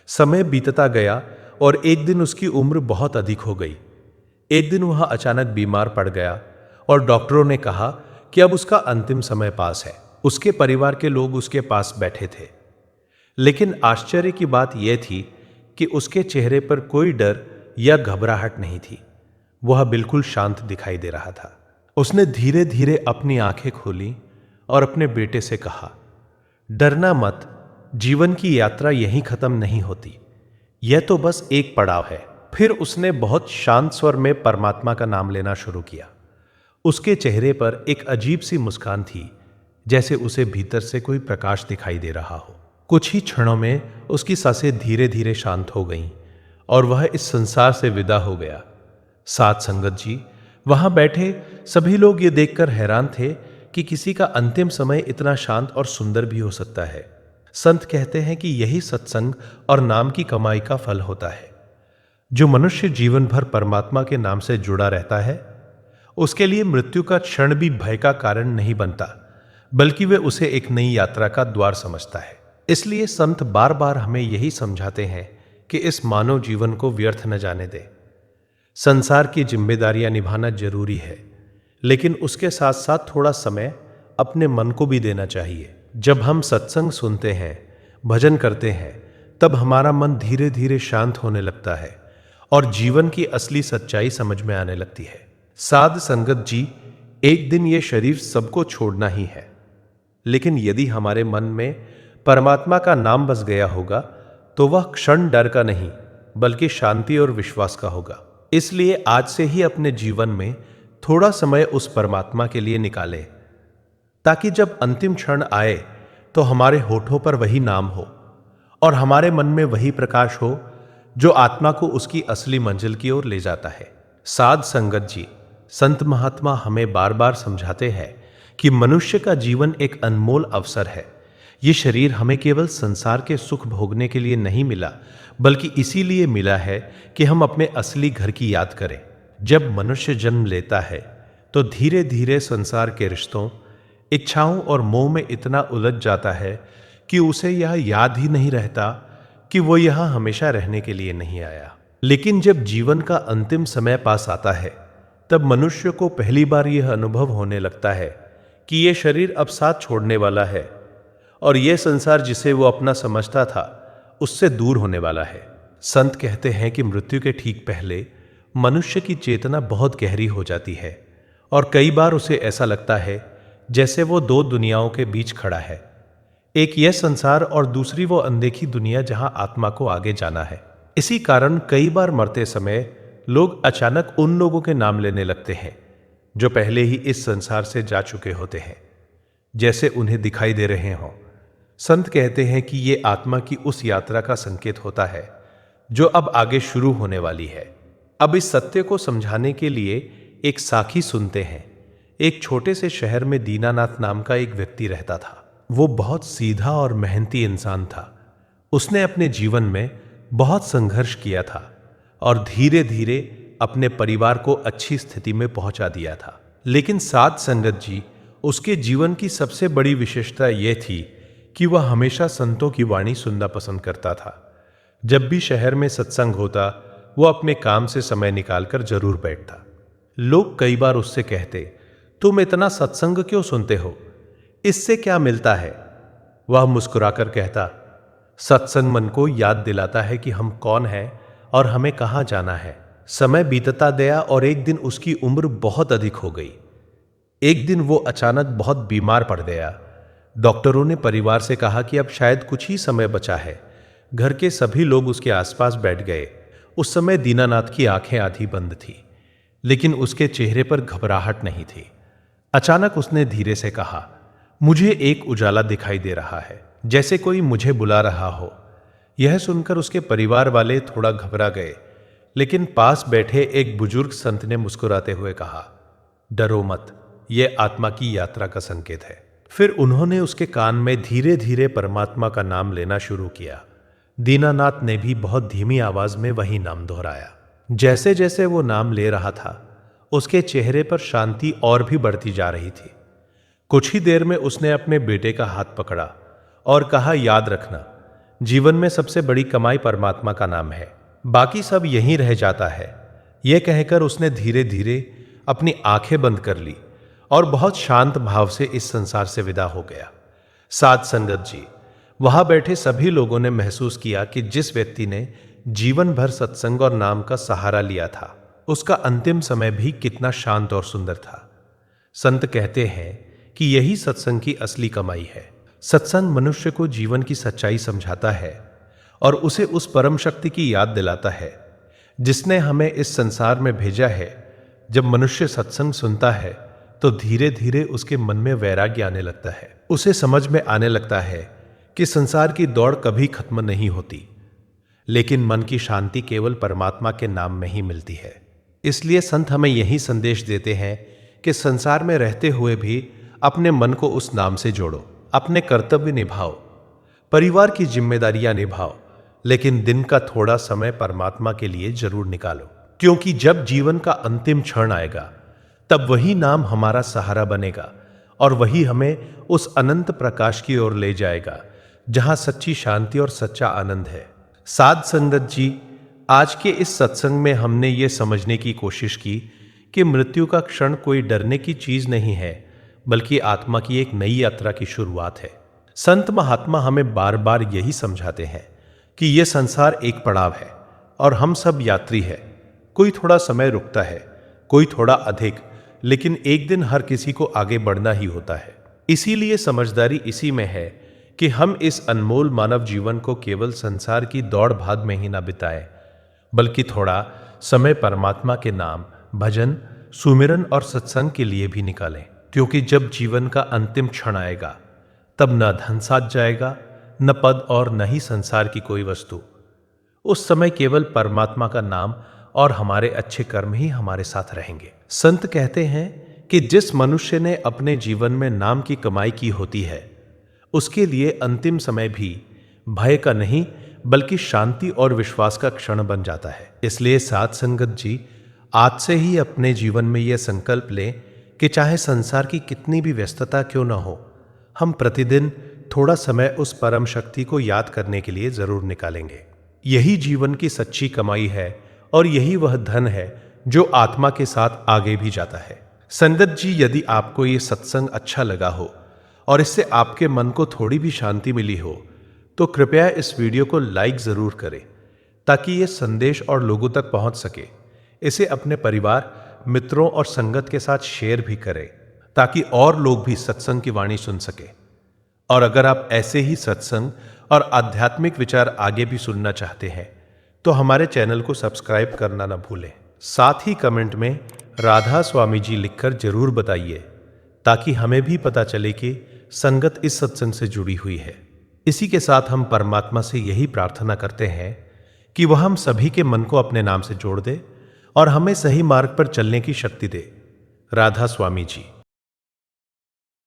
समय बीतता गया और एक दिन उसकी उम्र बहुत अधिक हो गई। एक दिन वह अचानक बीमार पड़ गया और डॉक्टरों ने कहा कि अब उसका अंतिम समय पास है। उसके परिवार के लोग उसके पास बैठे थे, लेकिन आश्चर्य की बात यह थी कि उसके चेहरे पर कोई डर या घबराहट नहीं थी। वह बिल्कुल शांत दिखाई दे रहा था। उसने धीरे धीरे अपनी आंखें खोली और अपने बेटे से कहा, डरना मत, जीवन की यात्रा यहीं खत्म नहीं होती, यह तो बस एक पड़ाव है। फिर उसने बहुत शांत स्वर में परमात्मा का नाम लेना शुरू किया। उसके चेहरे पर एक अजीब सी मुस्कान थी, जैसे उसे भीतर से कोई प्रकाश दिखाई दे रहा हो। कुछ ही क्षणों में उसकी सांसें धीरे धीरे शांत हो गईं और वह इस संसार से विदा हो गया। साथ संगत जी, वहां बैठे सभी लोग ये देखकर हैरान थे कि किसी का अंतिम समय इतना शांत और सुंदर भी हो सकता है। संत कहते हैं कि यही सत्संग और नाम की कमाई का फल होता है। जो मनुष्य जीवन भर परमात्मा के नाम से जुड़ा रहता है, उसके लिए मृत्यु का क्षण भी भय का कारण नहीं बनता, बल्कि वे उसे एक नई यात्रा का द्वार समझता है। इसलिए संत बार बार हमें यही समझाते हैं कि इस मानव जीवन को व्यर्थ न जाने दे। संसार की जिम्मेदारियां निभाना जरूरी है, लेकिन उसके साथ साथ थोड़ा समय अपने मन को भी देना चाहिए। जब हम सत्संग सुनते हैं, भजन करते हैं, तब हमारा मन धीरे धीरे शांत होने लगता है और जीवन की असली सच्चाई समझ में आने लगती है। साध संगत जी, एक दिन ये शरीर सबको छोड़ना ही है, लेकिन यदि हमारे मन में परमात्मा का नाम बस गया होगा तो वह क्षण डर का नहीं, बल्कि शांति और विश्वास का होगा। इसलिए आज से ही अपने जीवन में थोड़ा समय उस परमात्मा के लिए निकालें, ताकि जब अंतिम क्षण आए तो हमारे होठों पर वही नाम हो और हमारे मन में वही प्रकाश हो जो आत्मा को उसकी असली मंजिल की ओर ले जाता है। साध संगत जी, संत महात्मा हमें बार बार समझाते हैं कि मनुष्य का जीवन एक अनमोल अवसर है। ये शरीर हमें केवल संसार के सुख भोगने के लिए नहीं मिला, बल्कि इसीलिए मिला है कि हम अपने असली घर की याद करें। जब मनुष्य जन्म लेता है तो धीरे धीरे संसार के रिश्तों, इच्छाओं और मोह में इतना उलझ जाता है कि उसे यह याद ही नहीं रहता कि वो यहाँ हमेशा रहने के लिए नहीं आया। लेकिन जब जीवन का अंतिम समय पास आता है, तब मनुष्य को पहली बार यह अनुभव होने लगता है कि ये शरीर अब साथ छोड़ने वाला है और यह संसार जिसे वो अपना समझता था उससे दूर होने वाला है। संत कहते हैं कि मृत्यु के ठीक पहले मनुष्य की चेतना बहुत गहरी हो जाती है और कई बार उसे ऐसा लगता है जैसे वो दो दुनियाओं के बीच खड़ा है, एक यह संसार और दूसरी वो अनदेखी दुनिया जहां आत्मा को आगे जाना है। इसी कारण कई बार मरते समय लोग अचानक उन लोगों के नाम लेने लगते हैं जो पहले ही इस संसार से जा चुके होते हैं, जैसे उन्हें दिखाई दे रहे हों। संत कहते हैं कि ये आत्मा की उस यात्रा का संकेत होता है जो अब आगे शुरू होने वाली है। अब इस सत्य को समझाने के लिए एक साखी सुनते हैं। एक छोटे से शहर में दीनानाथ नाम का एक व्यक्ति रहता था। वो बहुत सीधा और मेहनती इंसान था। उसने अपने जीवन में बहुत संघर्ष किया था और धीरे धीरे अपने परिवार को अच्छी स्थिति में पहुंचा दिया था। लेकिन साध संगत जी, उसके जीवन की सबसे बड़ी विशेषता यह थी कि वह हमेशा संतों की वाणी सुनना पसंद करता था। जब भी शहर में सत्संग होता, वो अपने काम से समय निकालकर जरूर बैठता। लोग कई बार उससे कहते, तुम इतना सत्संग क्यों सुनते हो, इससे क्या मिलता है? वह मुस्कुराकर कहता, सत्संग मन को याद दिलाता है कि हम कौन हैं और हमें कहाँ जाना है। समय बीतता गया और एक दिन उसकी उम्र बहुत अधिक हो गई। एक दिन वो अचानक बहुत बीमार पड़ गया। डॉक्टरों ने परिवार से कहा कि अब शायद कुछ ही समय बचा है। घर के सभी लोग उसके आसपास बैठ गए। उस समय दीनानाथ की आंखें आधी बंद थी, लेकिन उसके चेहरे पर घबराहट नहीं थी। अचानक उसने धीरे से कहा, मुझे एक उजाला दिखाई दे रहा है, जैसे कोई मुझे बुला रहा हो। यह सुनकर उसके परिवार वाले थोड़ा घबरा गए, लेकिन पास बैठे एक बुजुर्ग संत ने मुस्कुराते हुए कहा, डरो मत, यह आत्मा की यात्रा का संकेत है। फिर उन्होंने उसके कान में धीरे धीरे परमात्मा का नाम लेना शुरू किया। दीनानाथ ने भी बहुत धीमी आवाज में वही नाम दोहराया। जैसे जैसे वो नाम ले रहा था, उसके चेहरे पर शांति और भी बढ़ती जा रही थी। कुछ ही देर में उसने अपने बेटे का हाथ पकड़ा और कहा, याद रखना, जीवन में सबसे बड़ी कमाई परमात्मा का नाम है, बाकी सब यहीं रह जाता है। यह कहकर उसने धीरे धीरे अपनी आंखें बंद कर ली और बहुत शांत भाव से इस संसार से विदा हो गया। साध संगत जी, वहां बैठे सभी लोगों ने महसूस किया कि जिस व्यक्ति ने जीवन भर सत्संग और नाम का सहारा लिया था, उसका अंतिम समय भी कितना शांत और सुंदर था। संत कहते हैं कि यही सत्संग की असली कमाई है। सत्संग मनुष्य को जीवन की सच्चाई समझाता है और उसे उस परम शक्ति की याद दिलाता है जिसने हमें इस संसार में भेजा है। जब मनुष्य सत्संग सुनता है तो धीरे धीरे उसके मन में वैराग्य आने लगता है। उसे समझ में आने लगता है कि संसार की दौड़ कभी खत्म नहीं होती, लेकिन मन की शांति केवल परमात्मा के नाम में ही मिलती है। इसलिए संत हमें यही संदेश देते हैं कि संसार में रहते हुए भी अपने मन को उस नाम से जोड़ो, अपने कर्तव्य निभाओ, परिवार की जिम्मेदारियां निभाओ, लेकिन दिन का थोड़ा समय परमात्मा के लिए जरूर निकालो, क्योंकि जब जीवन का अंतिम क्षण आएगा तब वही नाम हमारा सहारा बनेगा और वही हमें उस अनंत प्रकाश की ओर ले जाएगा जहां सच्ची शांति और सच्चा आनंद है। साध संगत जी, आज के इस सत्संग में हमने ये समझने की कोशिश की कि मृत्यु का क्षण कोई डरने की चीज नहीं है, बल्कि आत्मा की एक नई यात्रा की शुरुआत है। संत महात्मा हमें बार बार यही समझाते हैं कि यह संसार एक पड़ाव है और हम सब यात्री है। कोई थोड़ा समय रुकता है, कोई थोड़ा अधिक, लेकिन एक दिन हर किसी को आगे बढ़ना ही होता है। इसीलिए समझदारी इसी में है कि हम इस अनमोल मानव जीवन को केवल संसार की दौड़ भाग में ही ना बिताएं, बल्कि थोड़ा समय परमात्मा के नाम, भजन, सुमिरन और सत्संग के लिए भी निकालें। क्योंकि जब जीवन का अंतिम क्षण आएगा तब न धन साथ जाएगा, न पद और न ही संसार की कोई वस्तु। उस समय केवल परमात्मा का नाम और हमारे अच्छे कर्म ही हमारे साथ रहेंगे। संत कहते हैं कि जिस मनुष्य ने अपने जीवन में नाम की कमाई की होती है, उसके लिए अंतिम समय भी भय का नहीं बल्कि शांति और विश्वास का क्षण बन जाता है। इसलिए साध संगत जी, आज से ही अपने जीवन में यह संकल्प लें कि चाहे संसार की कितनी भी व्यस्तता क्यों न हो, हम प्रतिदिन थोड़ा समय उस परम शक्ति को याद करने के लिए जरूर निकालेंगे। यही जीवन की सच्ची कमाई है और यही वह धन है जो आत्मा के साथ आगे भी जाता है। संगत जी, यदि आपको ये सत्संग अच्छा लगा हो और इससे आपके मन को थोड़ी भी शांति मिली हो, तो कृपया इस वीडियो को लाइक जरूर करें ताकि ये संदेश और लोगों तक पहुंच सके। इसे अपने परिवार, मित्रों और संगत के साथ शेयर भी करें ताकि और लोग भी सत्संग की वाणी सुन सके। और अगर आप ऐसे ही सत्संग और आध्यात्मिक विचार आगे भी सुनना चाहते हैं तो हमारे चैनल को सब्सक्राइब करना न भूलें। साथ ही कमेंट में राधा स्वामी जी लिखकर जरूर बताइए ताकि हमें भी पता चले कि संगत इस सत्संग से जुड़ी हुई है। इसी के साथ हम परमात्मा से यही प्रार्थना करते हैं कि वह हम सभी के मन को अपने नाम से जोड़ दे और हमें सही मार्ग पर चलने की शक्ति दे। राधा स्वामी जी।